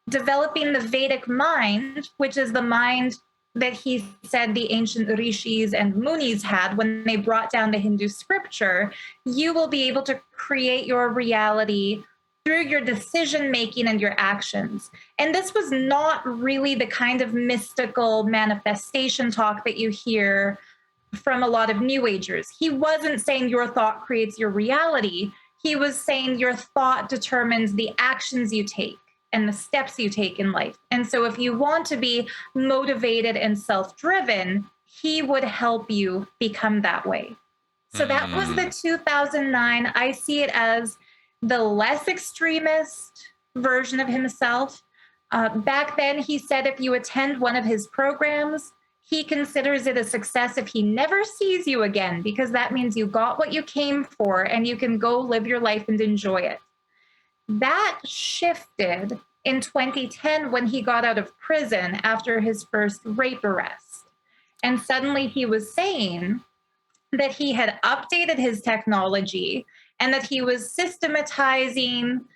developing the Vedic mind, which is the mind that he said the ancient rishis and munis had when they brought down the Hindu scripture, you will be able to create your reality through your decision making and your actions. And this was not really the kind of mystical manifestation talk that you hear from a lot of New Agers. He wasn't saying your thought creates your reality. He was saying your thought determines the actions you take and the steps you take in life. And so if you want to be motivated and self-driven, he would help you become that way. So that was the 2009. I see it as the less extremist version of himself. Back then, he said if you attend one of his programs, he considers it a success if he never sees you again, because that means you got what you came for and you can go live your life and enjoy it. That shifted in 2010 when he got out of prison after his first rape arrest. And suddenly he was saying that he had updated his technology and that he was systematizing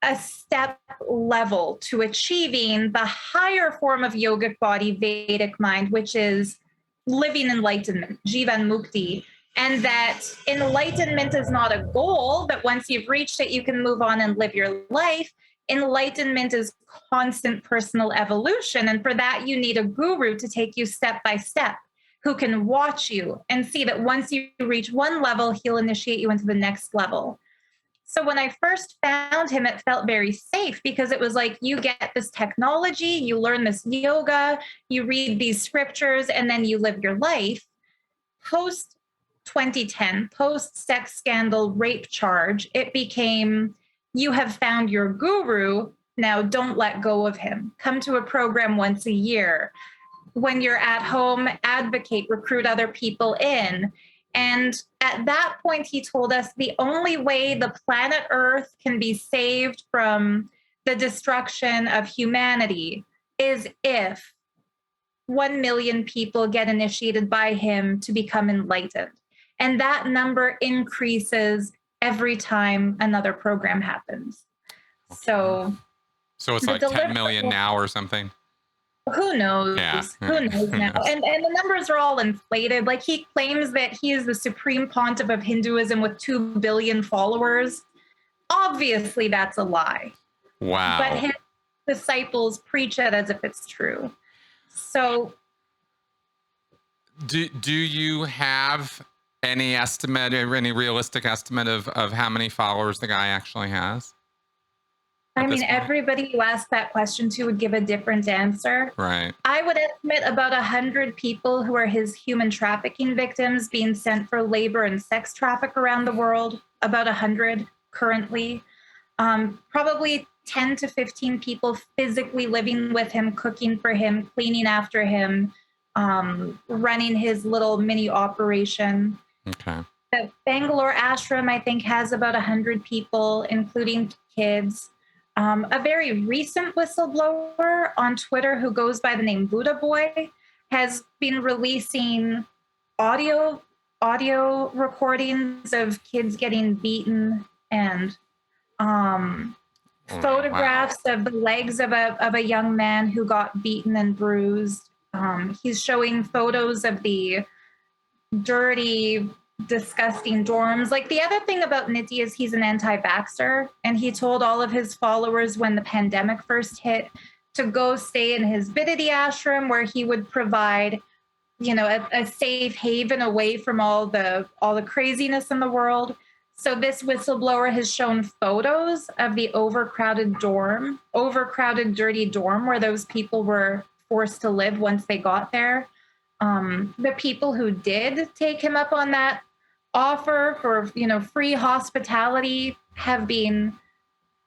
a step level to achieving the higher form of yogic body, Vedic mind, which is living enlightenment, Jivan Mukti. And that enlightenment is not a goal, that once you've reached it, you can move on and live your life. Enlightenment is constant personal evolution. And for that, you need a guru to take you step by step, who can watch you and see that once you reach one level, he'll initiate you into the next level. So when I first found him, it felt very safe because it was like, you get this technology, you learn this yoga, you read these scriptures, and then you live your life. Post 2010, post sex scandal rape charge, it became, you have found your guru, now don't let go of him. Come to a program once a year. When you're at home, advocate, recruit other people in. And at that point, he told us the only way the planet Earth can be saved from the destruction of humanity is if 1 million people get initiated by him to become enlightened. And that number increases every time another program happens. Okay. So it's like 10 million now or something? Who knows? Yeah. Who knows now? And the numbers are all inflated. Like, he claims that he is the supreme pontiff of Hinduism with 2 billion followers. Obviously, that's a lie. Wow. But his disciples preach it as if it's true. So do you have any estimate or any realistic estimate of how many followers the guy actually has? I mean, everybody you ask that question to would give a different answer. Right. I would estimate about 100 people who are his human trafficking victims being sent for labor and sex traffic around the world, about 100 currently. Probably 10 to 15 people physically living with him, cooking for him, cleaning after him, running his little mini operation. Okay. The Bangalore ashram, I think, has about 100 people, including kids. A very recent whistleblower on Twitter who goes by the name Buddha Boy has been releasing audio recordings of kids getting beaten and photographs of the legs of a young man who got beaten and bruised. He's showing photos of the dirty, disgusting dorms. Like, the other thing about Nithya is he's an anti-vaxxer, and he told all of his followers when the pandemic first hit to go stay in his Vidity ashram, where he would provide, a safe haven away from all the craziness in the world. So this whistleblower has shown photos of the overcrowded, dirty dorm where those people were forced to live once they got there. The people who did take him up on that offer for, free hospitality have been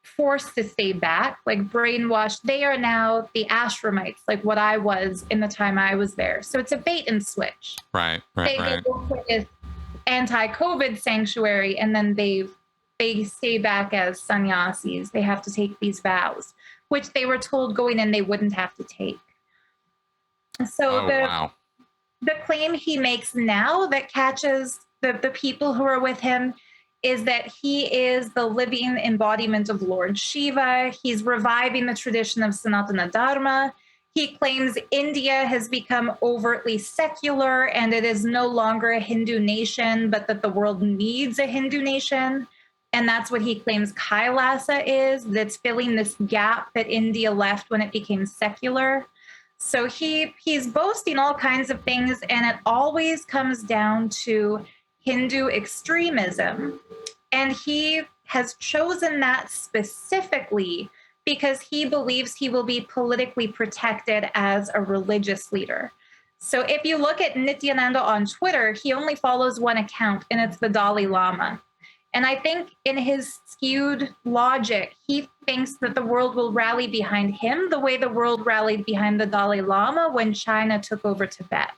forced to stay back, like brainwashed. They are now the ashramites, like what I was in the time I was there. So it's a bait and switch. Right. They go to this anti-COVID sanctuary, and then they stay back as sannyasis. They have to take these vows, which they were told going in they wouldn't have to take. So the claim he makes now that catches the people who are with him is that he is the living embodiment of Lord Shiva. He's reviving the tradition of Sanatana Dharma. He claims India has become overtly secular and it is no longer a Hindu nation, but that the world needs a Hindu nation. And that's what he claims Kailasa is, that's filling this gap that India left when it became secular. So he's boasting all kinds of things, and it always comes down to Hindu extremism. And he has chosen that specifically because he believes he will be politically protected as a religious leader. So if you look at Nithyananda on Twitter, he only follows one account, and it's the Dalai Lama. And I think in his skewed logic, he thinks that the world will rally behind him the way the world rallied behind the Dalai Lama when China took over Tibet.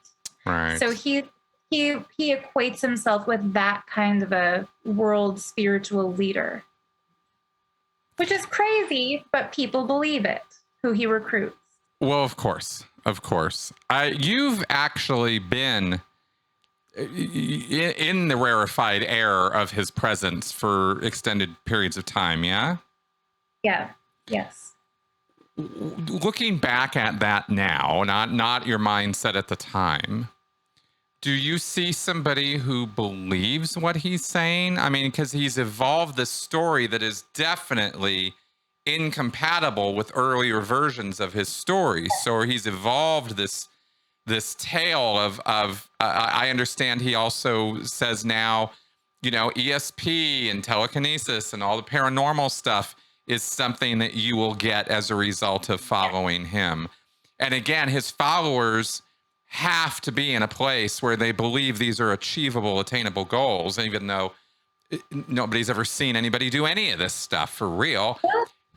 Right. So he equates himself with that kind of a world spiritual leader, which is crazy, but people believe it, who he recruits. Well, of course. You've actually been in the rarefied air of his presence for extended periods of time, yeah? Yeah, yes. Looking back at that now, not your mindset at the time, do you see somebody who believes what he's saying? I mean, because he's evolved this story that is definitely incompatible with earlier versions of his story. So he's evolved this tale of I understand he also says now, ESP and telekinesis and all the paranormal stuff is something that you will get as a result of following him. And again, his followers have to be in a place where they believe these are achievable, attainable goals, even though nobody's ever seen anybody do any of this stuff for real.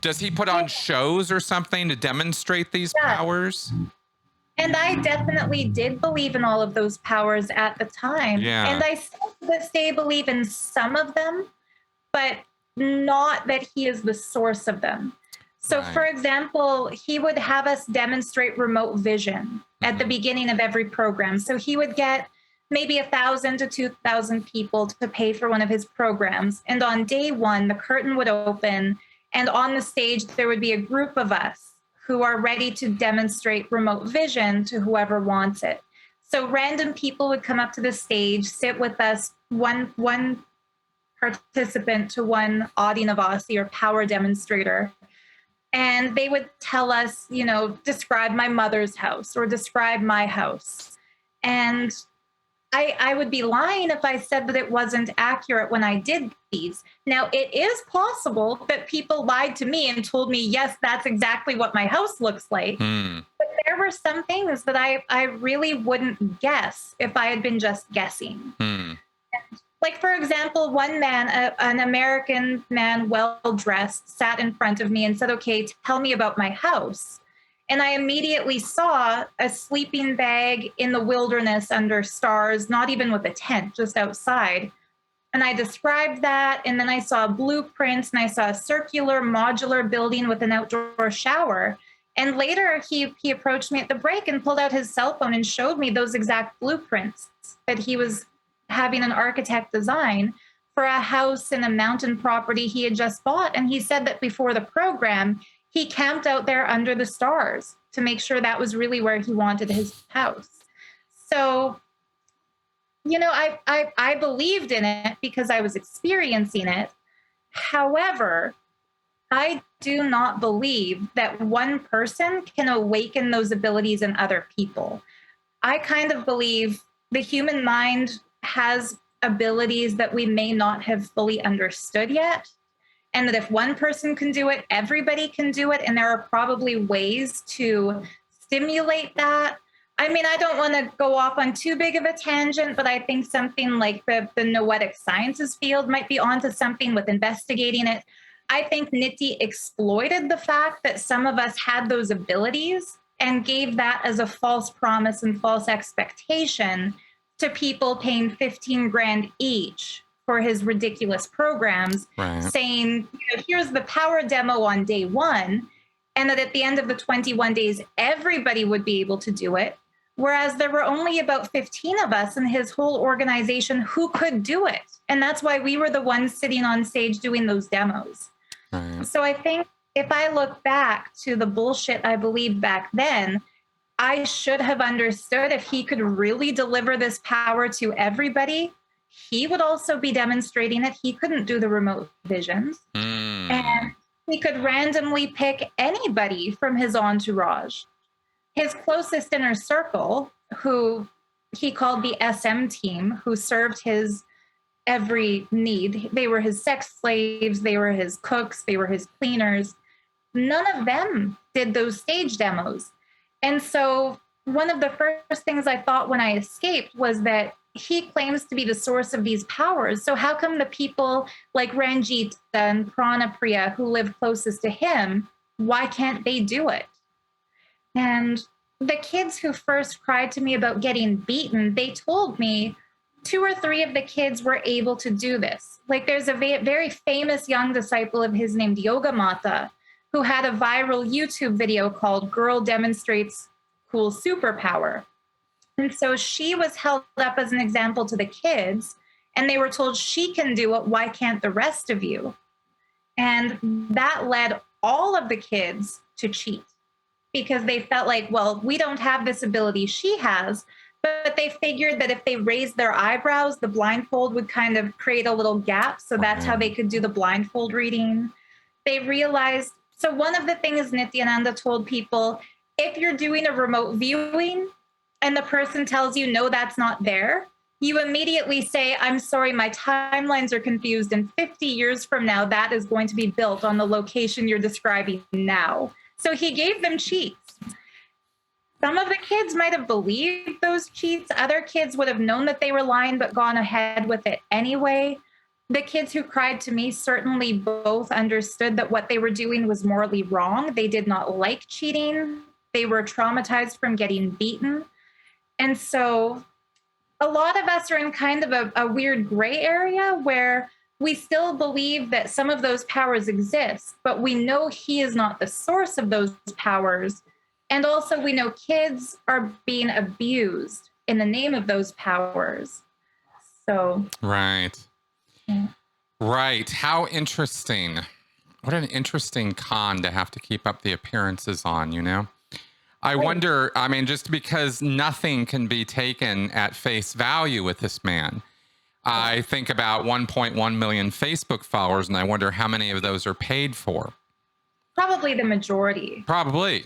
Does he put on shows or something to demonstrate these powers? And I definitely did believe in all of those powers at the time. Yeah. And I still to this day believe in some of them, but not that he is the source of them. So, Right. for example, he would have us demonstrate remote vision at the beginning of every program. So he would get maybe 1,000 to 2,000 people to pay for one of his programs. And on day one, the curtain would open, and on the stage, there would be a group of us who are ready to demonstrate remote vision to whoever wants it. So random people would come up to the stage, sit with us, one participant to one Adinavasi or power demonstrator, and they would tell us, describe my mother's house or describe my house. And I would be lying if I said that it wasn't accurate when I did these. Now, it is possible that people lied to me and told me, yes, that's exactly what my house looks like. But there were some things that I really wouldn't guess if I had been just guessing. Like, for example, one man, an American man, well-dressed, sat in front of me and said, okay, tell me about my house. And I immediately saw a sleeping bag in the wilderness under stars, not even with a tent, just outside. And I described that. And then I saw blueprints, and I saw a circular modular building with an outdoor shower. And later he approached me at the break and pulled out his cell phone and showed me those exact blueprints that he was having an architect design for a house in a mountain property he had just bought. And he said that before the program, he camped out there under the stars to make sure that was really where he wanted his house. So, I believed in it because I was experiencing it. However, I do not believe that one person can awaken those abilities in other people. I kind of believe the human mind has abilities that we may not have fully understood yet. And that if one person can do it, everybody can do it. And there are probably ways to stimulate that. I mean, I don't want to go off on too big of a tangent, but I think something like the noetic sciences field might be onto something with investigating it. I think Nitti exploited the fact that some of us had those abilities and gave that as a false promise and false expectation to people paying 15 grand each for his ridiculous programs, right. saying, here's the power demo on day one, and that at the end of the 21 days, everybody would be able to do it. Whereas there were only about 15 of us in his whole organization who could do it. And that's why we were the ones sitting on stage doing those demos. Right. So I think if I look back to the bullshit I believed back then, I should have understood if he could really deliver this power to everybody, he would also be demonstrating that he couldn't do the remote visions. And he could randomly pick anybody from his entourage. His closest inner circle, who he called the SM team, who served his every need. They were his sex slaves, they were his cooks, they were his cleaners. None of them did those stage demos. And so one of the first things I thought when I escaped was that he claims to be the source of these powers. So how come the people like Ranjit and Pranapriya who live closest to him, why can't they do it? And the kids who first cried to me about getting beaten, they told me 2 or 3 of the kids were able to do this. Like there's a very famous young disciple of his named Yoga Mata who had a viral YouTube video called Girl Demonstrates Cool Superpower. And so she was held up as an example to the kids, and they were told, she can do it, why can't the rest of you? And that led all of the kids to cheat because they felt like, well, we don't have this ability she has, but they figured that if they raised their eyebrows, the blindfold would kind of create a little gap. So that's how they could do the blindfold reading. They realized, so one of the things Nithyananda told people, if you're doing a remote viewing and the person tells you, no, that's not there, you immediately say, I'm sorry, my timelines are confused. And 50 years from now, that is going to be built on the location you're describing now. So he gave them cheats. Some of the kids might have believed those cheats. Other kids would have known that they were lying, but gone ahead with it anyway. The kids who cried to me certainly both understood that what they were doing was morally wrong. They did not like cheating. They were traumatized from getting beaten. And so a lot of us are in kind of a weird gray area where we still believe that some of those powers exist, but we know he is not the source of those powers. And also we know kids are being abused in the name of those powers. So. Right. Yeah. Right. How interesting. What an interesting con to have to keep up the appearances on, you know? I wonder, I mean, just because nothing can be taken at face value with this man. I think about 1.1 million Facebook followers, and I wonder how many of those are paid for. Probably the majority. Probably,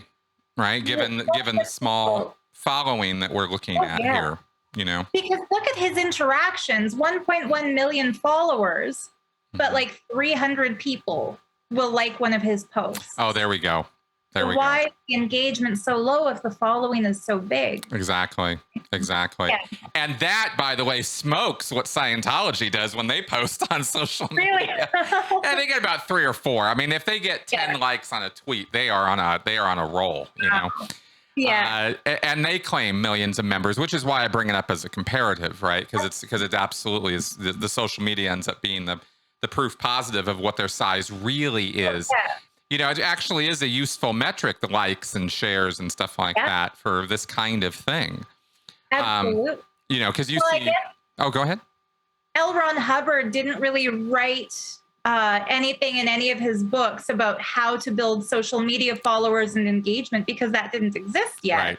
right? Given the small following that we're looking at here, you know? Because look at his interactions, 1.1 million followers, but like 300 people will like one of his posts. Oh, there we go. Why is the engagement so low if the following is so big? Exactly. Yeah. And that, by the way, smokes what Scientology does when they post on social media. Really? Yeah, they get about 3 or 4. I mean, if they get 10 likes on a tweet, they are on a roll, you know. Yeah. And they claim millions of members, which is why I bring it up as a comparative, right? Because it absolutely is. The social media ends up being the proof positive of what their size really is. Yeah. You know, it actually is a useful metric, the likes and shares and stuff like that for this kind of thing. Absolutely. You know, because you see... Oh, go ahead. L. Ron Hubbard didn't really write anything in any of his books about how to build social media followers and engagement because that didn't exist yet. Right.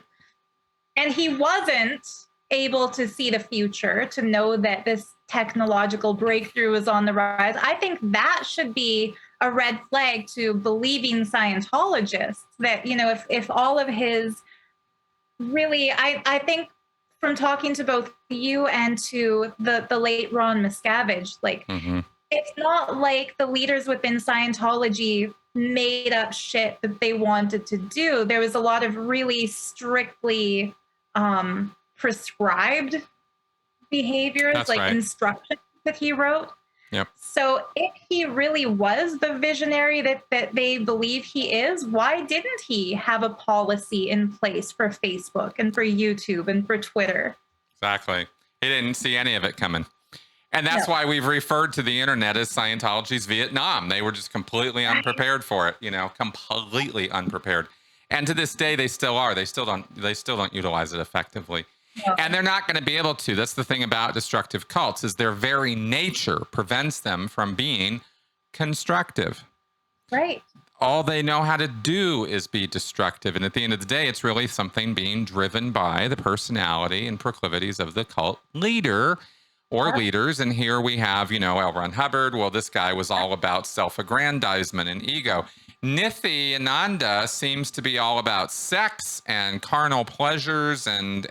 And he wasn't able to see the future, to know that this technological breakthrough is on the rise. I think that should be a red flag to believing Scientologists that, you know, if all of his really, I think from talking to both you and to the late Ron Miscavige, like it's not like the leaders within Scientology made up shit that they wanted to do. There was a lot of really strictly prescribed behaviors, instructions that he wrote. Yep. So if he really was the visionary that they believe he is, why didn't he have a policy in place for Facebook and for YouTube and for Twitter? Exactly. He didn't see any of it coming. And that's why we've referred to the internet as Scientology's Vietnam. They were just completely unprepared for it, you know, completely unprepared. And to this day, they still are. They still don't utilize it effectively. No. And they're not going to be able to. That's the thing about destructive cults, is their very nature prevents them from being constructive. Right. All they know how to do is be destructive. And at the end of the day, it's really something being driven by the personality and proclivities of the cult leader or leaders. And here we have, L. Ron Hubbard. Well, this guy was all about self-aggrandizement and ego. Nithyananda seems to be all about sex and carnal pleasures and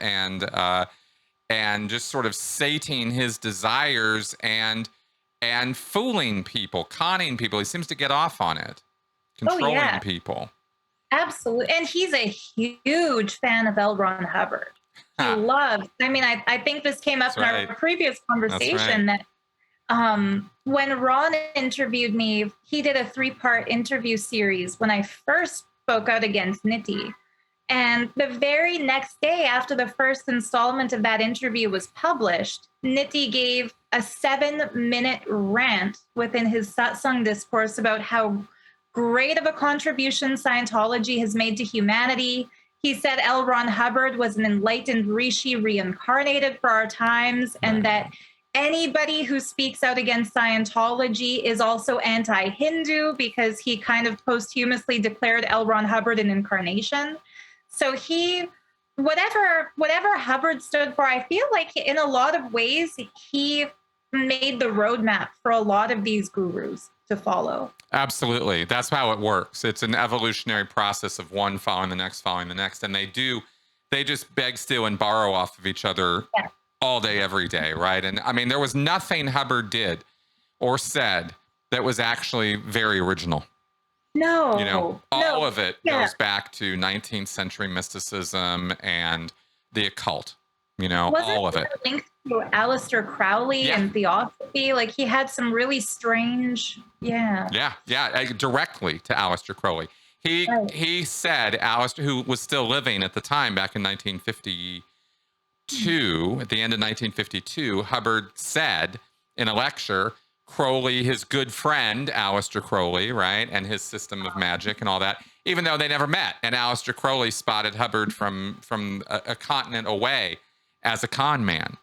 just sort of sating his desires and fooling people, conning people. He seems to get off on it. Controlling people. Absolutely. And he's a huge fan of L. Ron Hubbard. He loves, I think this came up in our previous conversation that when Ron interviewed me, he did a 3-part interview series when I first spoke out against Nitti. And the very next day after the first installment of that interview was published, Nitti gave a 7-minute rant within his satsang discourse about how great of a contribution Scientology has made to humanity. He said L. Ron Hubbard was an enlightened rishi reincarnated for our times, and that anybody who speaks out against Scientology is also anti-Hindu because he kind of posthumously declared L. Ron Hubbard an incarnation. So whatever Hubbard stood for, I feel like in a lot of ways, he made the roadmap for a lot of these gurus to follow. Absolutely. That's how it works. It's an evolutionary process of one following the next, and they just beg, steal, and borrow off of each other all day, every day, right? And there was nothing Hubbard did or said that was actually very original. No. All of it goes back to 19th century mysticism and the occult. All of it. Linked to Aleister Crowley and Theosophy. Like he had some really strange, directly to Aleister Crowley. He said, Aleister, who was still living at the time back in 1952, at the end of 1952, Hubbard said in a lecture, Crowley, his good friend, Aleister Crowley, right, and his system of magic and all that, even though they never met. And Aleister Crowley spotted Hubbard from a continent away as a con man.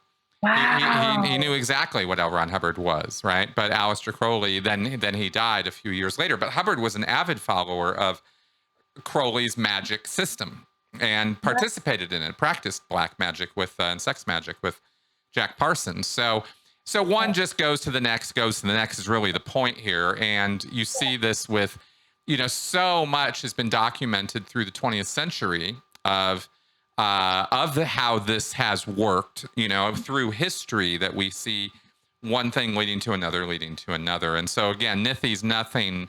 Wow. He knew exactly what L. Ron Hubbard was, right? But Aleister Crowley, then he died a few years later. But Hubbard was an avid follower of Crowley's magic system and participated in it, practiced black magic with and sex magic with Jack Parsons. So one just goes to the next is really the point here. And you see this with, so much has been documented through the 20th century of how this has worked, through history, that we see one thing leading to another. And so again, Nithi's nothing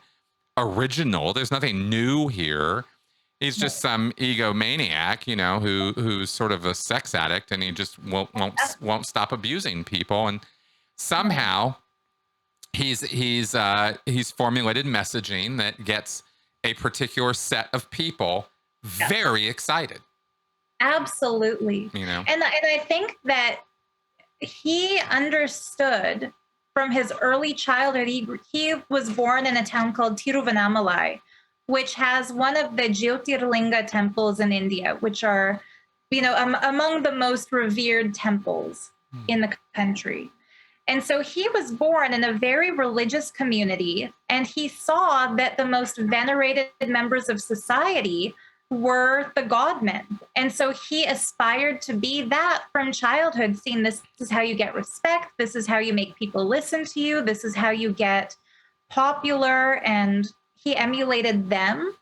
original. There's nothing new here. He's just some egomaniac, who's sort of a sex addict, and he just won't stop abusing people. And somehow he's formulated messaging that gets a particular set of people very excited. Absolutely. And I think that he understood from his early childhood. He was born in a town called Tiruvannamalai, which has one of the Jyotirlinga temples in India, which are, among the most revered temples in the country. And so he was born in a very religious community, and he saw that the most venerated members of society were the godmen. And so he aspired to be that from childhood, seeing this is how you get respect. This is how you make people listen to you. This is how you get popular. And he emulated them,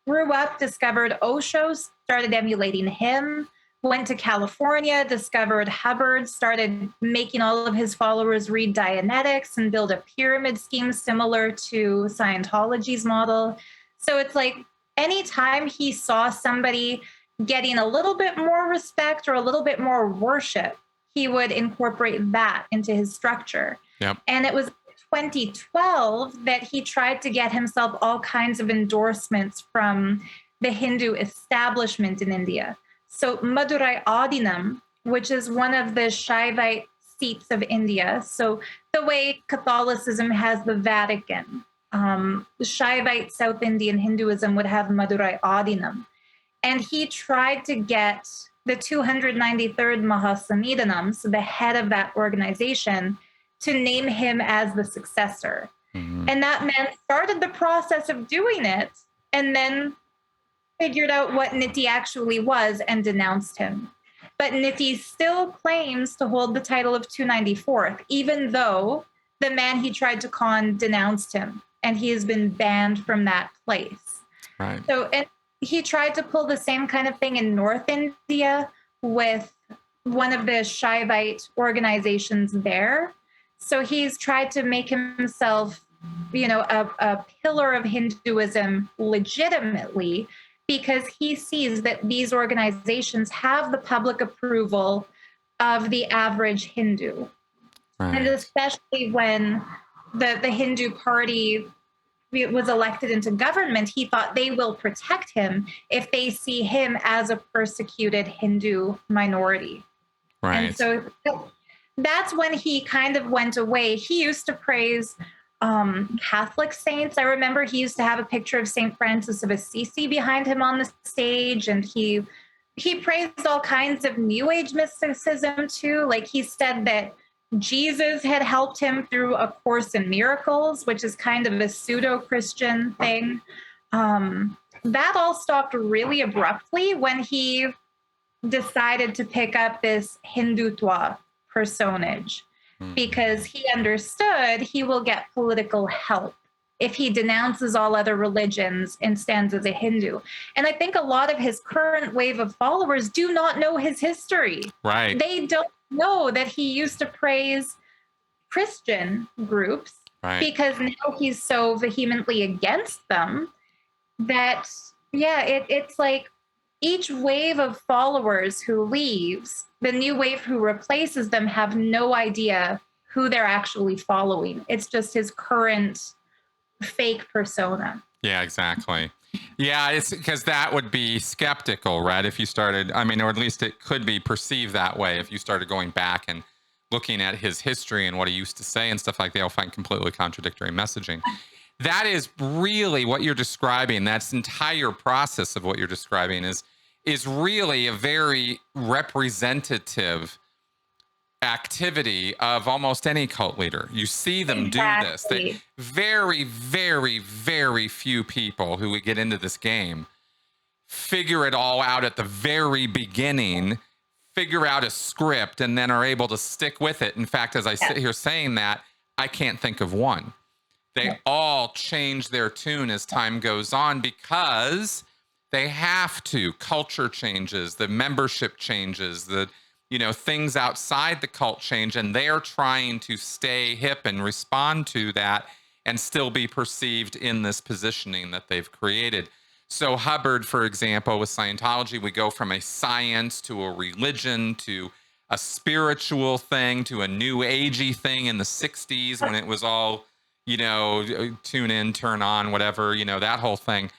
grew up, discovered Osho, started emulating him, went to California, discovered Hubbard, started making all of his followers read Dianetics and build a pyramid scheme similar to Scientology's model. So it's like, anytime he saw somebody getting a little bit more respect or a little bit more worship, he would incorporate that into his structure. Yep. And it was 2012 that he tried to get himself all kinds of endorsements from the Hindu establishment in India. So Madurai Adinam, which is one of the Shaivite seats of India. So the way Catholicism has the Vatican, Shaivite South Indian Hinduism would have Madurai Adinam. And he tried to get the 293rd Mahasamhidanam, so the head of that organization, to name him as the successor. Mm-hmm. And that man started the process of doing it and then figured out what Nithi actually was and denounced him. But Nithi still claims to hold the title of 294th, even though the man he tried to con denounced him, and he has been banned from that place. Right. So, and he tried to pull the same kind of thing in North India with one of the Shaivite organizations there. So he's tried to make himself, a pillar of Hinduism legitimately, because he sees that these organizations have the public approval of the average Hindu. Right. And especially when the Hindu party was elected into government, he thought they will protect him if they see him as a persecuted Hindu minority. Right. And so that's when he kind of went away. He used to praise Catholic saints. I remember he used to have a picture of St. Francis of Assisi behind him on the stage, and he praised all kinds of New Age mysticism too. Like he said that Jesus had helped him through A Course in Miracles, which is kind of a pseudo-Christian thing. That all stopped really abruptly when he decided to pick up this Hindutva personage, because he understood he will get political help if he denounces all other religions and stands as a Hindu. And I think a lot of his current wave of followers do not know his history. Right. They don't know that he used to praise Christian groups, right, because now he's so vehemently against them that, it's like each wave of followers who leaves, the new wave who replaces them have no idea who they're actually following. It's just his current fake persona. Yeah, exactly. Yeah, it's because that would be skeptical, right? If you started, or at least it could be perceived that way if you started going back and looking at his history and what he used to say and stuff like that. You'll find completely contradictory messaging. That is really what you're describing. That's entire process of what you're describing is really a very representative activity of almost any cult leader. You see them do this. Very, very, very few people who would get into this game figure it all out at the very beginning, figure out a script, and then are able to stick with it. In fact, as I sit here saying that, I can't think of one. They all change their tune as time goes on because they have to. Culture changes, the membership changes, the things outside the cult change, and they're trying to stay hip and respond to that and still be perceived in this positioning that they've created. So Hubbard, for example, with Scientology, we go from a science to a religion to a spiritual thing to a new agey thing in the 60s when it was all, tune in, turn on, whatever, that whole thing.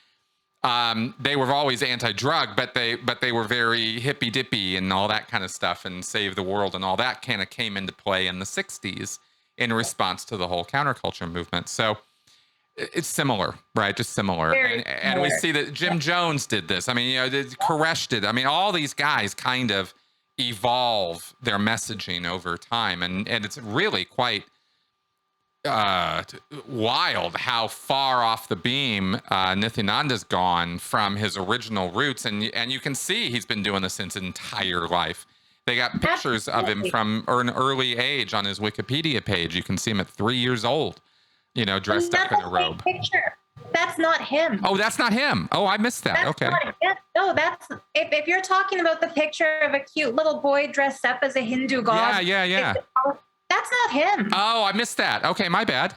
They were always anti-drug, but they were very hippy dippy and all that kind of stuff, and save the world and all that kind of came into play in the 60s in response to the whole counterculture movement. So it's similar, right? Just similar. And we see that Jim Jones did this. Koresh did. All these guys kind of evolve their messaging over time, and it's really quite wild how far off the beam Nithyananda's gone from his original roots, and you can see he's been doing this his entire life. They got pictures of him from an early age on his Wikipedia page. You can see him at 3 years old, dressed up in a robe. Picture. That's not him. Oh, that's not him. Oh, I missed that. Okay. No, that's if you're talking about the picture of a cute little boy dressed up as a Hindu god. Yeah. That's not him. Oh, I missed that. Okay, my bad.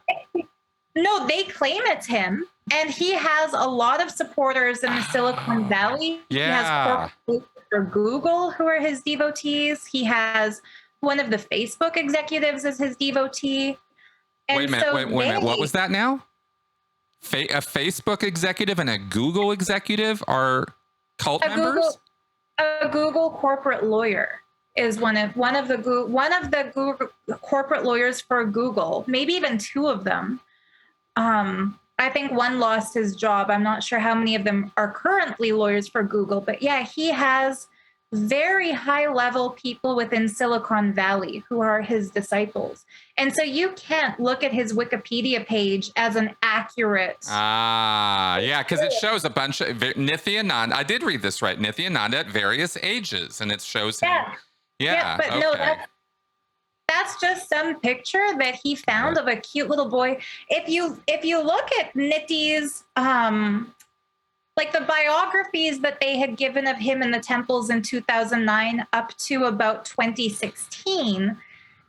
No, they claim it's him. And he has a lot of supporters in the Silicon Valley. Yeah. He has for Google who are his devotees. He has one of the Facebook executives as his devotee. And wait a minute. What was that now? A Facebook executive and a Google executive are cult members? A Google corporate lawyer is one of the Google corporate lawyers for Google, maybe even two of them. I think one lost his job. I'm not sure how many of them are currently lawyers for Google, but yeah, he has very high level people within Silicon Valley who are his disciples. And so you can't look at his Wikipedia page as an accurate. Yeah, because it shows a bunch of Nithyananda. I did read this right. Nithyananda at various ages, and it shows him. Yeah, but okay. no, that's just some picture that he found of a cute little boy. If you look at Nitty's like the biographies that they had given of him in the temples in 2009 up to about 2016,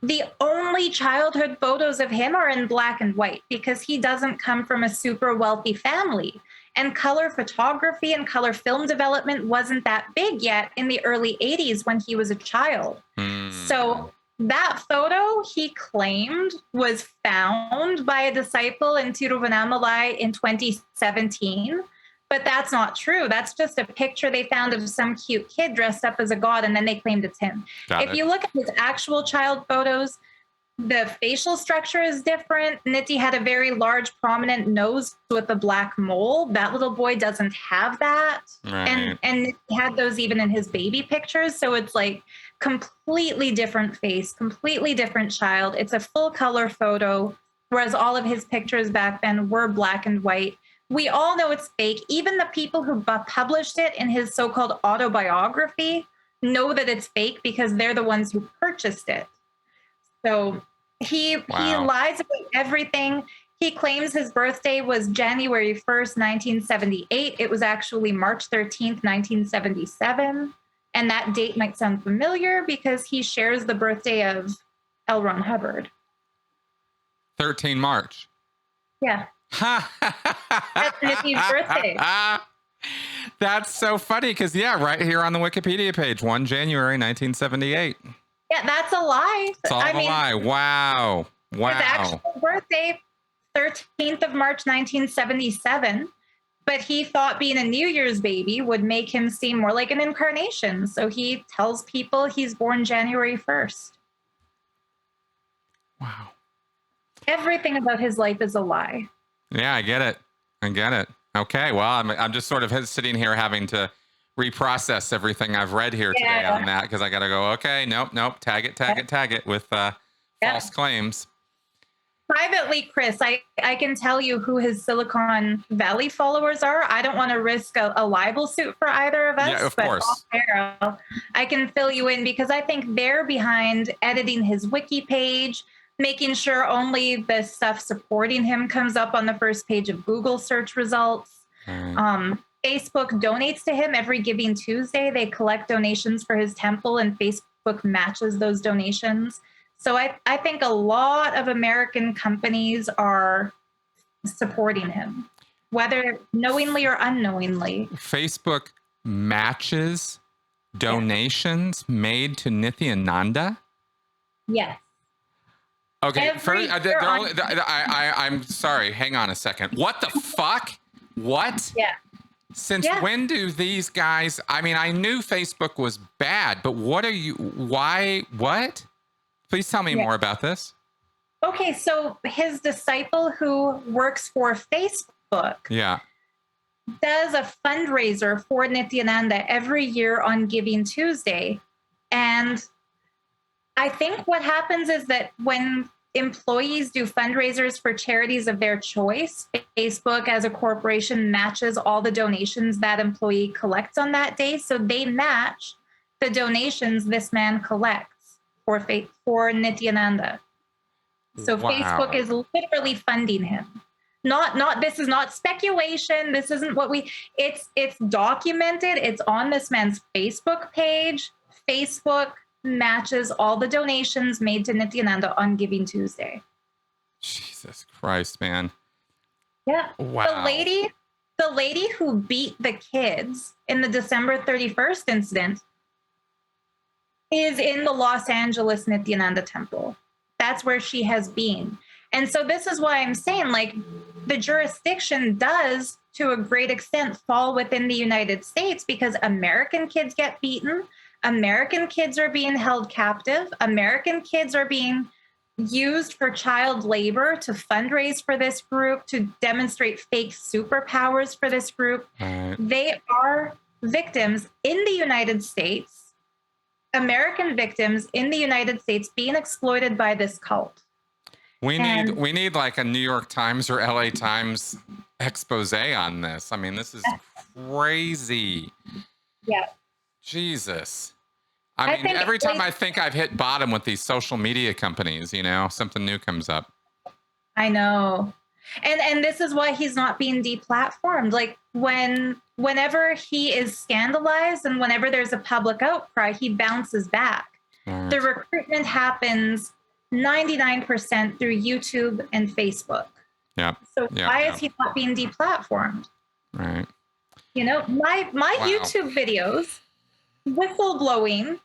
the only childhood photos of him are in black and white because he doesn't come from a super wealthy family. And color photography and color film development wasn't that big yet in the early 80s when he was a child. So that photo, he claimed, was found by a disciple in Tiruvannamalai in 2017. But that's not true. That's just a picture they found of some cute kid dressed up as a god, and then they claimed it's him. If you look at his actual child photos, the facial structure is different. Nitty had a very large, prominent nose with a black mole. That little boy doesn't have that. Right. And he had those even in his baby pictures. So it's like completely different face, completely different child. It's a full color photo, whereas all of his pictures back then were black and white. We all know it's fake. Even the people who published it in his so-called autobiography know that it's fake because they're the ones who purchased it. So he lies about everything. He claims his birthday was January 1st, 1978. It was actually March 13th, 1977. And that date might sound familiar because he shares the birthday of L. Ron Hubbard. 13 March. Yeah. That's Nitty's birthday. That's so funny because, right here on the Wikipedia page, 1 January 1978. Yeah, that's a lie. It's all a lie. Wow. His actual birthday, 13th of March, 1977. But he thought being a New Year's baby would make him seem more like an incarnation. So he tells people he's born January 1st. Wow. Everything about his life is a lie. Yeah, I get it. Okay, well, I'm just sort of sitting here having to reprocess everything I've read here today on that because I got to go, okay, nope, tag it with false claims. Privately, Chris, I can tell you who his Silicon Valley followers are. I don't want to risk a libel suit for either of us. Yeah, of course. I can fill you in because I think they're behind editing his wiki page, making sure only the stuff supporting him comes up on the first page of Google search results. Facebook donates to him every Giving Tuesday. They collect donations for his temple, and Facebook matches those donations. So I think a lot of American companies are supporting him, whether knowingly or unknowingly. Facebook matches donations made to Nithyananda? Yes. Okay, I'm sorry. Hang on a second. What the fuck? What? Yeah. Since when do these guys? I mean, I knew Facebook was bad, but why? What? Please tell me more about this. Okay, so his disciple who works for Facebook does a fundraiser for Nithyananda every year on Giving Tuesday. And I think what happens is that when employees do fundraisers for charities of their choice, Facebook as a corporation matches all the donations that employee collects on that day. So they match the donations this man collects for Nithyananda. So Facebook is literally funding him. Not this is not speculation. This isn't what it's documented. It's on this man's Facebook page. Facebook matches all the donations made to Nithyananda on Giving Tuesday. Jesus Christ, man. Yeah. Wow. The lady who beat the kids in the December 31st incident is in the Los Angeles Nithyananda temple. That's where she has been. And so this is why I'm saying, like, the jurisdiction does, to a great extent, fall within the United States because American kids get beaten. American kids are being held captive. American kids are being used for child labor to fundraise for this group, to demonstrate fake superpowers for this group. Right. They are victims in the United States, American victims in the United States being exploited by this cult. We need like a New York Times or LA Times expose on this. I mean, this is crazy. Yeah. Jesus. I mean, every time I think I've hit bottom with these social media companies, you know, something new comes up. I know. And this is why he's not being deplatformed. Like whenever he is scandalized and whenever there's a public outcry, he bounces back. Right. The recruitment happens 99% through YouTube and Facebook. Yeah. So why is he not being deplatformed? Right. You know, my YouTube videos, whistleblowing,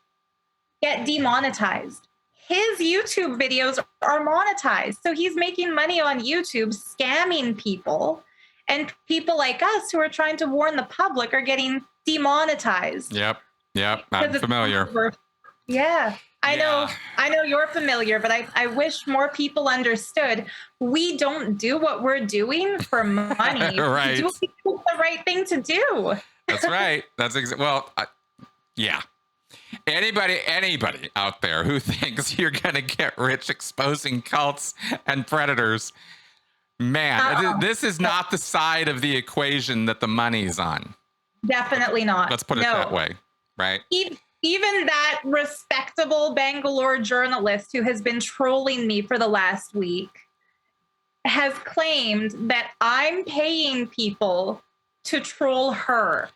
get demonetized. His YouTube videos are monetized. So he's making money on YouTube, scamming people. And people like us who are trying to warn the public are getting demonetized. Yep. I'm familiar. Yeah. I know you're familiar, but I wish more people understood we don't do what we're doing for money. Right. We do the right thing to do. That's right. Yeah. Anybody out there who thinks you're going to get rich exposing cults and predators, man, this is not the side of the equation that the money's on. Definitely not. Let's put it that way, right? Even that respectable Bangalore journalist who has been trolling me for the last week has claimed that I'm paying people to troll her.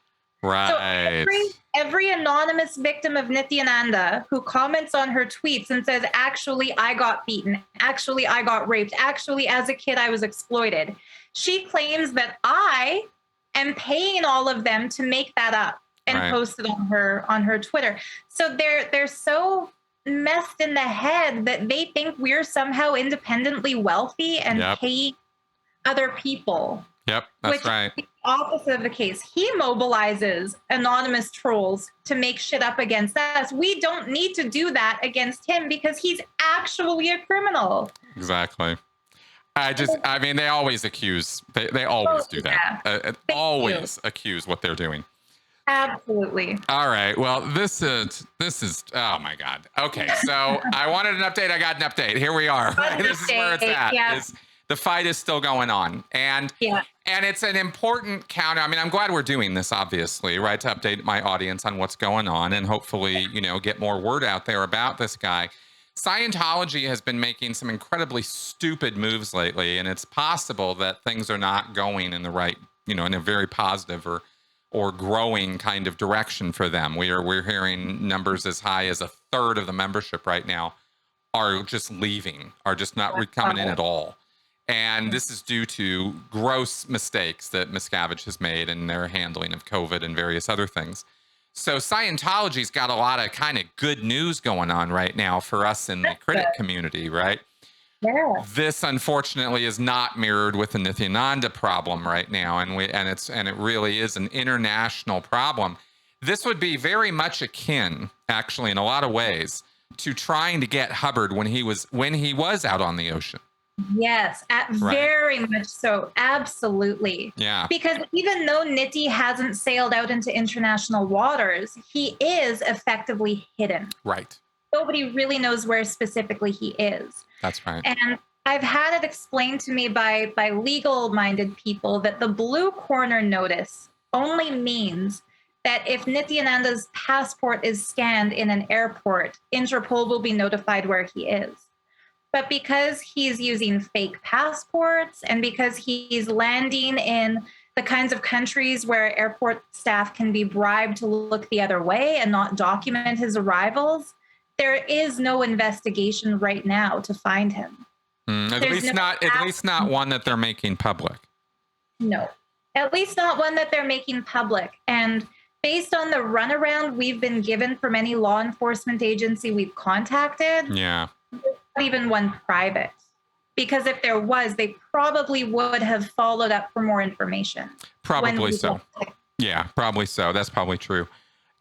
Right. So every anonymous victim of Nithyananda who comments on her tweets and says, actually, I got beaten. Actually, I got raped. Actually, as a kid, I was exploited. She claims that I am paying all of them to make that up and post it on her Twitter. So they're so messed in the head that they think we're somehow independently wealthy and pay other people. Yep, that's right. Which is the opposite of the case. He mobilizes anonymous trolls to make shit up against us. We don't need to do that against him because he's actually a criminal. Exactly. I mean, they always accuse. They always do that. Always accuse what they're doing. Absolutely. All right. Well, this is. Oh my God. Okay. So I wanted an update. I got an update. Here we are. Right? This is where it's at. Yeah. The fight is still going on, and it's an important counter. I mean, I'm glad we're doing this, obviously, right, to update my audience on what's going on, and hopefully, get more word out there about this guy. Scientology has been making some incredibly stupid moves lately, and it's possible that things are not going in the right, in a very positive or growing kind of direction for them. We're hearing numbers as high as a third of the membership right now are just leaving, are just not coming in at all. And this is due to gross mistakes that Miscavige has made in their handling of COVID and various other things. So Scientology's got a lot of kind of good news going on right now for us in the critic community, right? Yeah. This unfortunately is not mirrored with the Nithyananda problem right now, and it really is an international problem. This would be very much akin, actually, in a lot of ways, to trying to get Hubbard when he was out on the ocean. Yes, very much so. Absolutely. Yeah. Because even though Nitti hasn't sailed out into international waters, he is effectively hidden. Right. Nobody really knows where specifically he is. That's right. And I've had it explained to me by legal-minded people that the blue corner notice only means that if Nithyananda's passport is scanned in an airport, Interpol will be notified where he is. But because he's using fake passports and because he's landing in the kinds of countries where airport staff can be bribed to look the other way and not document his arrivals, there is no investigation right now to find him. At least not one that they're making public. No, at least not one that they're making public. And based on the runaround we've been given from any law enforcement agency we've contacted, not even one private. Because if there was, they probably would have followed up for more information. Probably so. Yeah, probably so. That's probably true.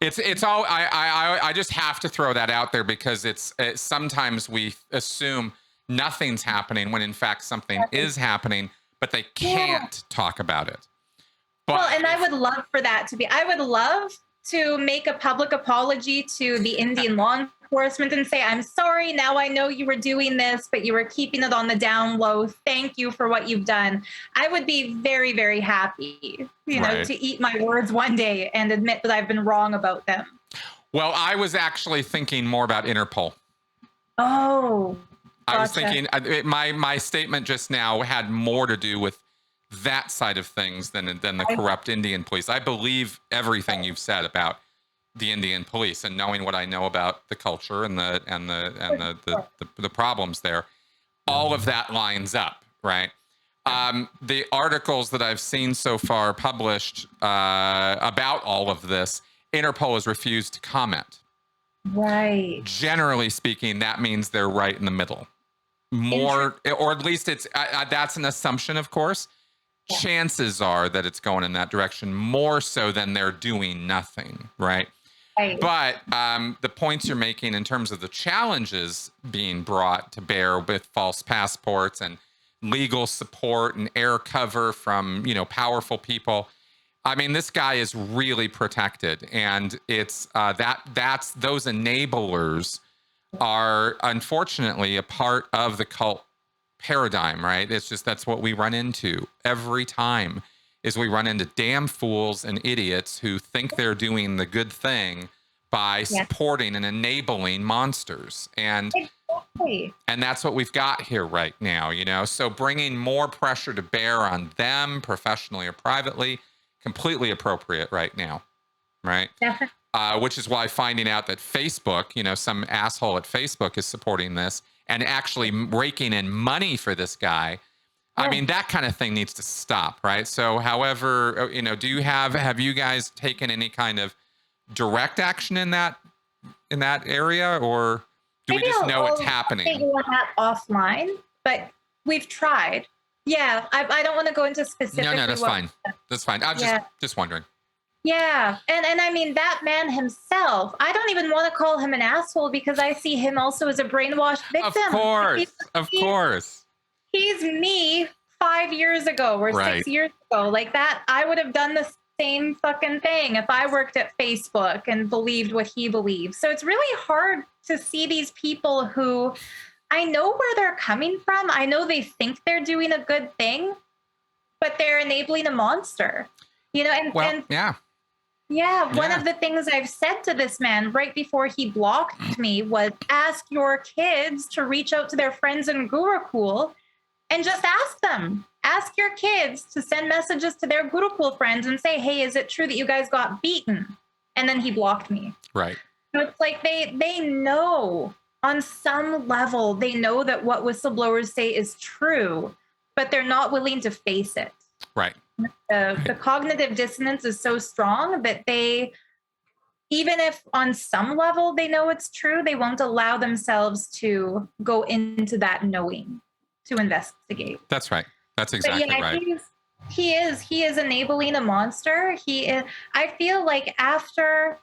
It's all I just have to throw that out there because it's sometimes we assume nothing's happening when in fact something is happening, but they can't talk about it. But well, and I would love for that to be, I would love to make a public apology to the Indian law enforcement and say, I'm sorry, now I know you were doing this, but you were keeping it on the down low. Thank you for what you've done. I would be very, very happy, you know, to eat my words one day and admit that I've been wrong about them. Well, I was actually thinking more about Interpol. Oh, I was thinking my statement just now had more to do with that side of things than the corrupt Indian police. I believe everything you've said about the Indian police, and knowing what I know about the culture and the problems there, all of that lines up, right? The articles that I've seen so far published about all of this, Interpol has refused to comment. Right. Generally speaking, that means they're right in the middle. More, or at least it's that's an assumption, of course. Yeah. Chances are that it's going in that direction more so than they're doing nothing, right? Right. But the points you're making in terms of the challenges being brought to bear with false passports and legal support and air cover from, you know, powerful people. I mean, this guy is really protected, and it's that's those enablers are unfortunately a part of the cult paradigm, right? It's just that's what we run into every time, is we run into damn fools and idiots who think they're doing the good thing by supporting and enabling monsters. And and that's what we've got here right now, you know? So bringing more pressure to bear on them, professionally or privately, completely appropriate right now, right? Definitely. Which is why finding out that Facebook, you know, some asshole at Facebook is supporting this and actually raking in money for this guy. I mean, that kind of thing needs to stop, right? So, however, you know, have you guys taken any kind of direct action in that area, or do we just know it's happening? Maybe on that offline, but we've tried. Yeah, I don't want to go into specifics. No, that's fine. That's fine. I'm just wondering. Yeah. And I mean, that man himself, I don't even want to call him an asshole because I see him also as a brainwashed victim. Of course. He's me 5 years ago or 6 years ago. Like that, I would have done the same fucking thing if I worked at Facebook and believed what he believed. So it's really hard to see these people who I know where they're coming from. I know they think they're doing a good thing, but they're enabling a monster. You know, one of the things I've said to this man right before he blocked me was ask your kids to reach out to their friends in Gurukul and just ask them. Ask your kids to send messages to their Gurukul friends and say, hey, is it true that you guys got beaten? And then he blocked me. Right. So it's like they know on some level, they know that what whistleblowers say is true, but they're not willing to face it. Right. The cognitive dissonance is so strong that they, even if on some level they know it's true, they won't allow themselves to go into that knowing to investigate. That's right. That's exactly right. He is enabling a monster. I feel like after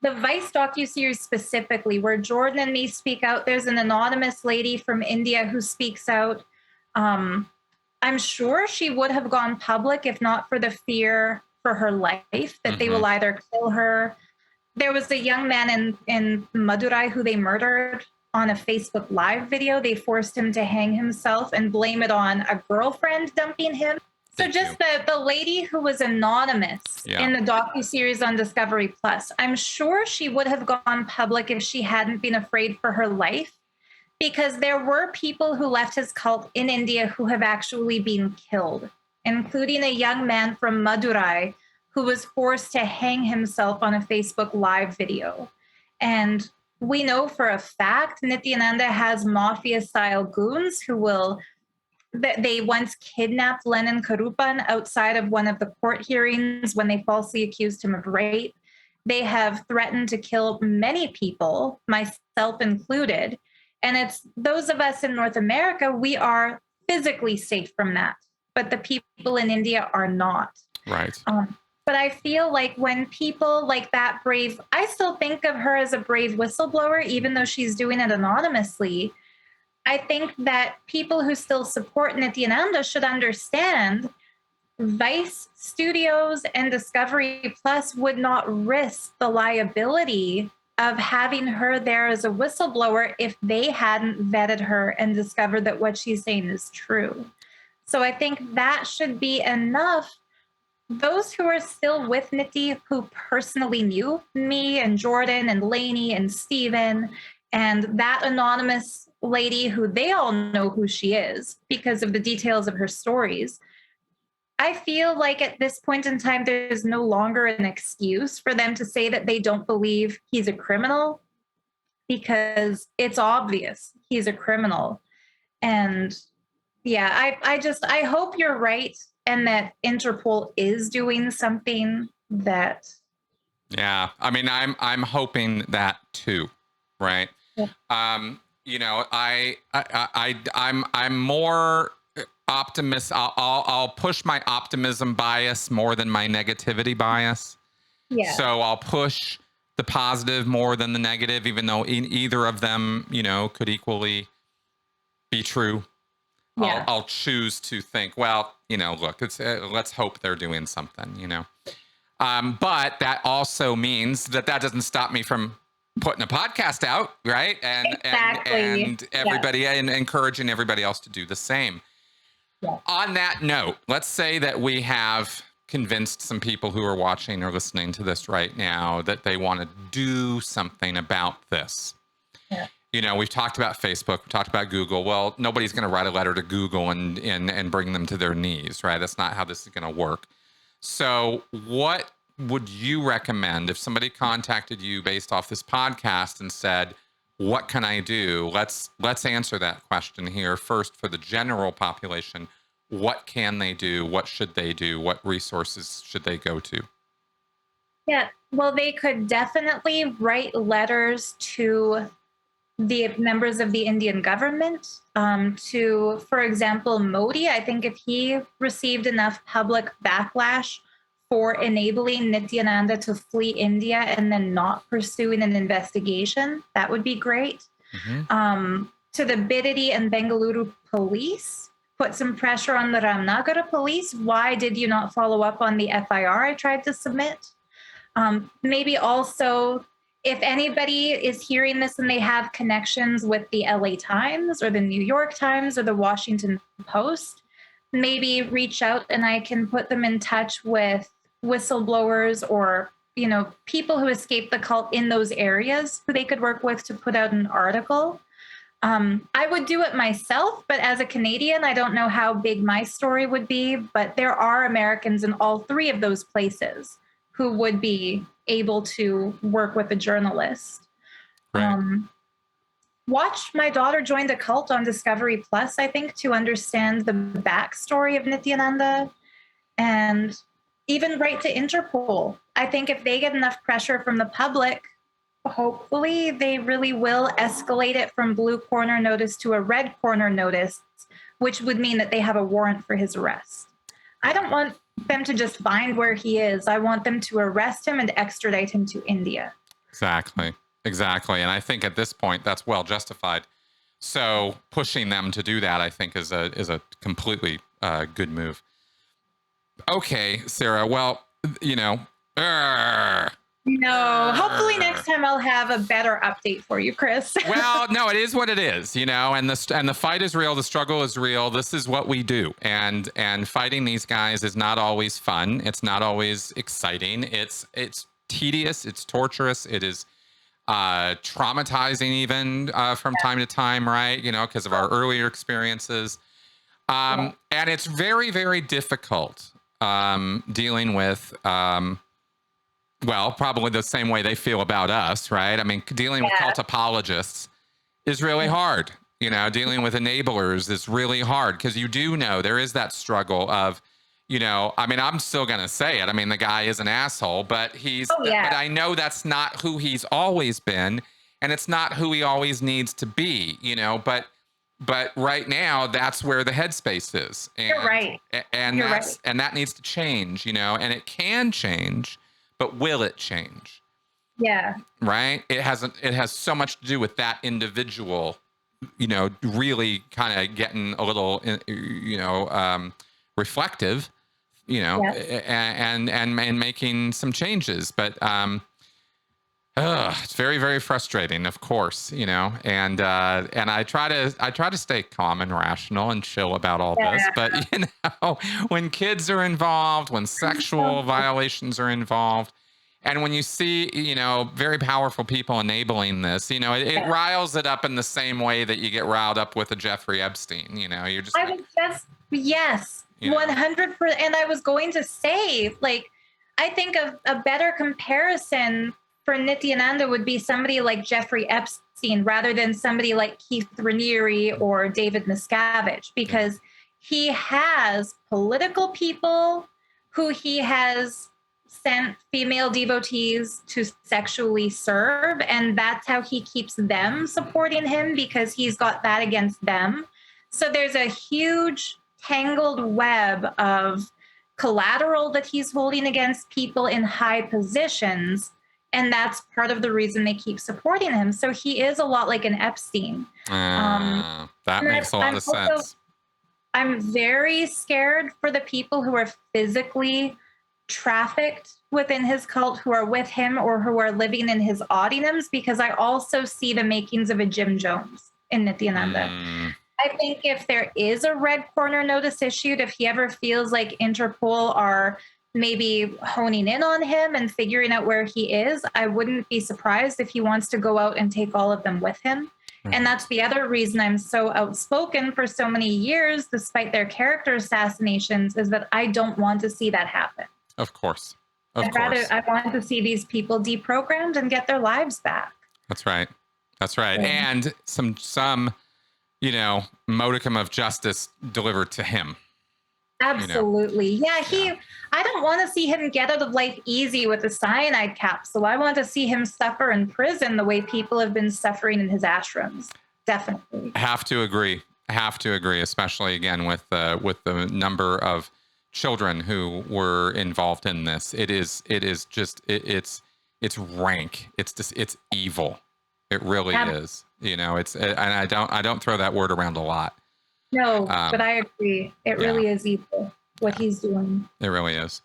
the Vice docuseries specifically, where Jordan and me speak out, there's an anonymous lady from India who speaks out. I'm sure she would have gone public if not for the fear for her life, that they will either kill her. There was a young man in Madurai who they murdered on a Facebook Live video. They forced him to hang himself and blame it on a girlfriend dumping him. So just the lady who was anonymous in the docuseries on Discovery Plus, I'm sure she would have gone public if she hadn't been afraid for her life. Because there were people who left his cult in India who have actually been killed, including a young man from Madurai who was forced to hang himself on a Facebook Live video. And we know for a fact Nithyananda has mafia-style goons who they once kidnapped Lenin Karupan outside of one of the court hearings when they falsely accused him of rape. They have threatened to kill many people, myself included. And it's those of us in North America, we are physically safe from that. But the people in India are not. Right. But I feel like when people like that brave, I still think of her as a brave whistleblower, even though she's doing it anonymously. I think that people who still support Nithyananda should understand Vice Studios and Discovery Plus would not risk the liability of having her there as a whistleblower if they hadn't vetted her and discovered that what she's saying is true. So I think that should be enough. Those who are still with Nithya, who personally knew me and Jordan and Lainey and Steven and that anonymous lady who they all know who she is because of the details of her stories, I feel like at this point in time, there's no longer an excuse for them to say that they don't believe he's a criminal, because it's obvious he's a criminal. And yeah, I hope you're right and that Interpol is doing something that. Yeah, I mean, I'm hoping that too, right? Yeah. You know, I'm more optimist. I'll push my optimism bias more than my negativity bias. Yeah. So I'll push the positive more than the negative, even though either of them, you know, could equally be true. Yeah. I'll choose to think, well, you know, look, it's let's hope they're doing something, you know. But that also means that doesn't stop me from putting a podcast out, right? And exactly. and everybody and encouraging everybody else to do the same. Yeah. On that note, let's say that we have convinced some people who are watching or listening to this right now that they want to do something about this. Yeah. You know, we've talked about Facebook, we talked about Google. Well, nobody's going to write a letter to Google and bring them to their knees, right? That's not how this is going to work. So what would you recommend if somebody contacted you based off this podcast and said, what can I do? Let's answer that question here first for the general population. What can they do? What should they do? What resources should they go to? Yeah, well, they could definitely write letters to the members of the Indian government, to, for example, Modi. I think if he received enough public backlash for enabling Nithyananda to flee India and then not pursuing an investigation, that would be great. Mm-hmm. To the Bidadi and Bengaluru police, put some pressure on the Ramnagara police. Why did you not follow up on the FIR I tried to submit? Maybe also, if anybody is hearing this and they have connections with the LA Times or the New York Times or the Washington Post, maybe reach out and I can put them in touch with whistleblowers or, you know, people who escaped the cult in those areas who they could work with to put out an article. I would do it myself, but as a Canadian, I don't know how big my story would be, but there are Americans in all three of those places who would be able to work with a journalist. Right. Watch My Daughter Joined a Cult on Discovery Plus, I think, to understand the backstory of Nithyananda, and even write to Interpol. I think if they get enough pressure from the public, hopefully they really will escalate it from blue corner notice to a red corner notice, which would mean that they have a warrant for his arrest. I don't want them to just find where he is. I want them to arrest him and extradite him to India. Exactly. And I think at this point that's well justified. So pushing them to do that, I think, is a completely good move. Okay, Sarah. Well, you know. No, hopefully next time I'll have a better update for you, Chris. Well, no, it is what it is, you know, and the fight is real, the struggle is real. This is what we do, and fighting these guys is not always fun. It's not always exciting. It's tedious. It's torturous. It is traumatizing even from time to time, right? You know, because of our earlier experiences, and it's very, very difficult dealing with. Well, probably the same way they feel about us, right? I mean, dealing with cult apologists is really hard. You know, dealing with enablers is really hard because you do know there is that struggle of, you know, I mean, I'm still going to say it. I mean, the guy is an asshole, but but I know that's not who he's always been. And it's not who he always needs to be, you know, but right now that's where the headspace is. And, You're right. And that needs to change, you know, and it can change. But will it change? Yeah. Right? It has so much to do with that individual really kind of getting a little, reflective, Yes. and making some changes. But it's very, very frustrating, of course, and I try to stay calm and rational and chill about all this. But when kids are involved, when sexual violations are involved, and when you see, very powerful people enabling this, it riles it up in the same way that you get riled up with a Jeffrey Epstein. You're just I was just, yes, 100%. And I was going to say, like, I think a better comparison for Nithyananda would be somebody like Jeffrey Epstein rather than somebody like Keith Raniere or David Miscavige, because he has political people who he has sent female devotees to sexually serve, and that's how he keeps them supporting him, because he's got that against them. So there's a huge tangled web of collateral that he's holding against people in high positions, and that's part of the reason they keep supporting him. So he is a lot like an Epstein. That makes a lot of sense. I'm very scared for the people who are physically trafficked within his cult, who are with him or who are living in his audience, because I also see the makings of a Jim Jones in Nithyananda. I think if there is a red corner notice issued, if he ever feels like Interpol are maybe honing in on him and figuring out where he is, I wouldn't be surprised if he wants to go out and take all of them with him. And that's the other reason I'm so outspoken for so many years, despite their character assassinations, is that I don't want to see that happen. Of course. I want to see these people deprogrammed and get their lives back. That's right. And some modicum of justice delivered to him. Absolutely. I don't want to see him get out of life easy with a cyanide capsule. I want to see him suffer in prison the way people have been suffering in his ashrams. Definitely. Have to agree, especially again with the number of children who were involved in this. It's rank. It's evil. It really is. And I don't throw that word around a lot. No, but I agree. It really is evil what he's doing. It really is.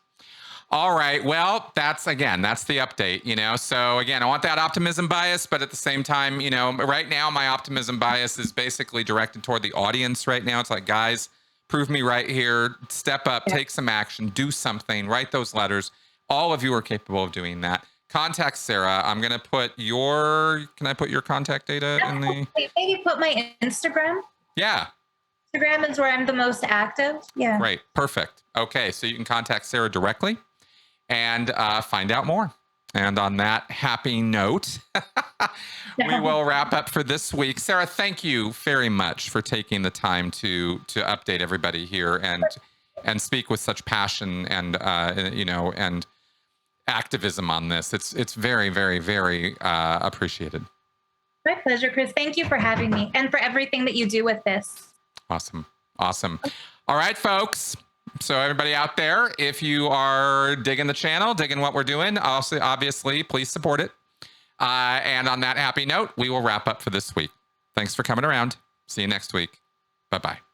All right. Well, that's the update, So again, I want that optimism bias, but at the same time, right now my optimism bias is basically directed toward the audience right now. It's like, guys, prove me right here. Step up, take some action, do something, write those letters. All of you are capable of doing that. Contact Sarah. I'm going to put can I put your contact data in the... Maybe put my Instagram. Yeah. Instagram is where I'm the most active. Yeah. Great. Perfect. Okay. So you can contact Sarah directly and find out more. And on that happy note, we will wrap up for this week. Sarah, thank you very much for taking the time to update everybody here and speak with such passion and and activism on this. It's very, very, very appreciated. My pleasure, Chris. Thank you for having me and for everything that you do with this. Awesome. All right, folks. So everybody out there, if you are digging the channel, digging what we're doing, also obviously please support it. And on that happy note, we will wrap up for this week. Thanks for coming around. See you next week. Bye-bye.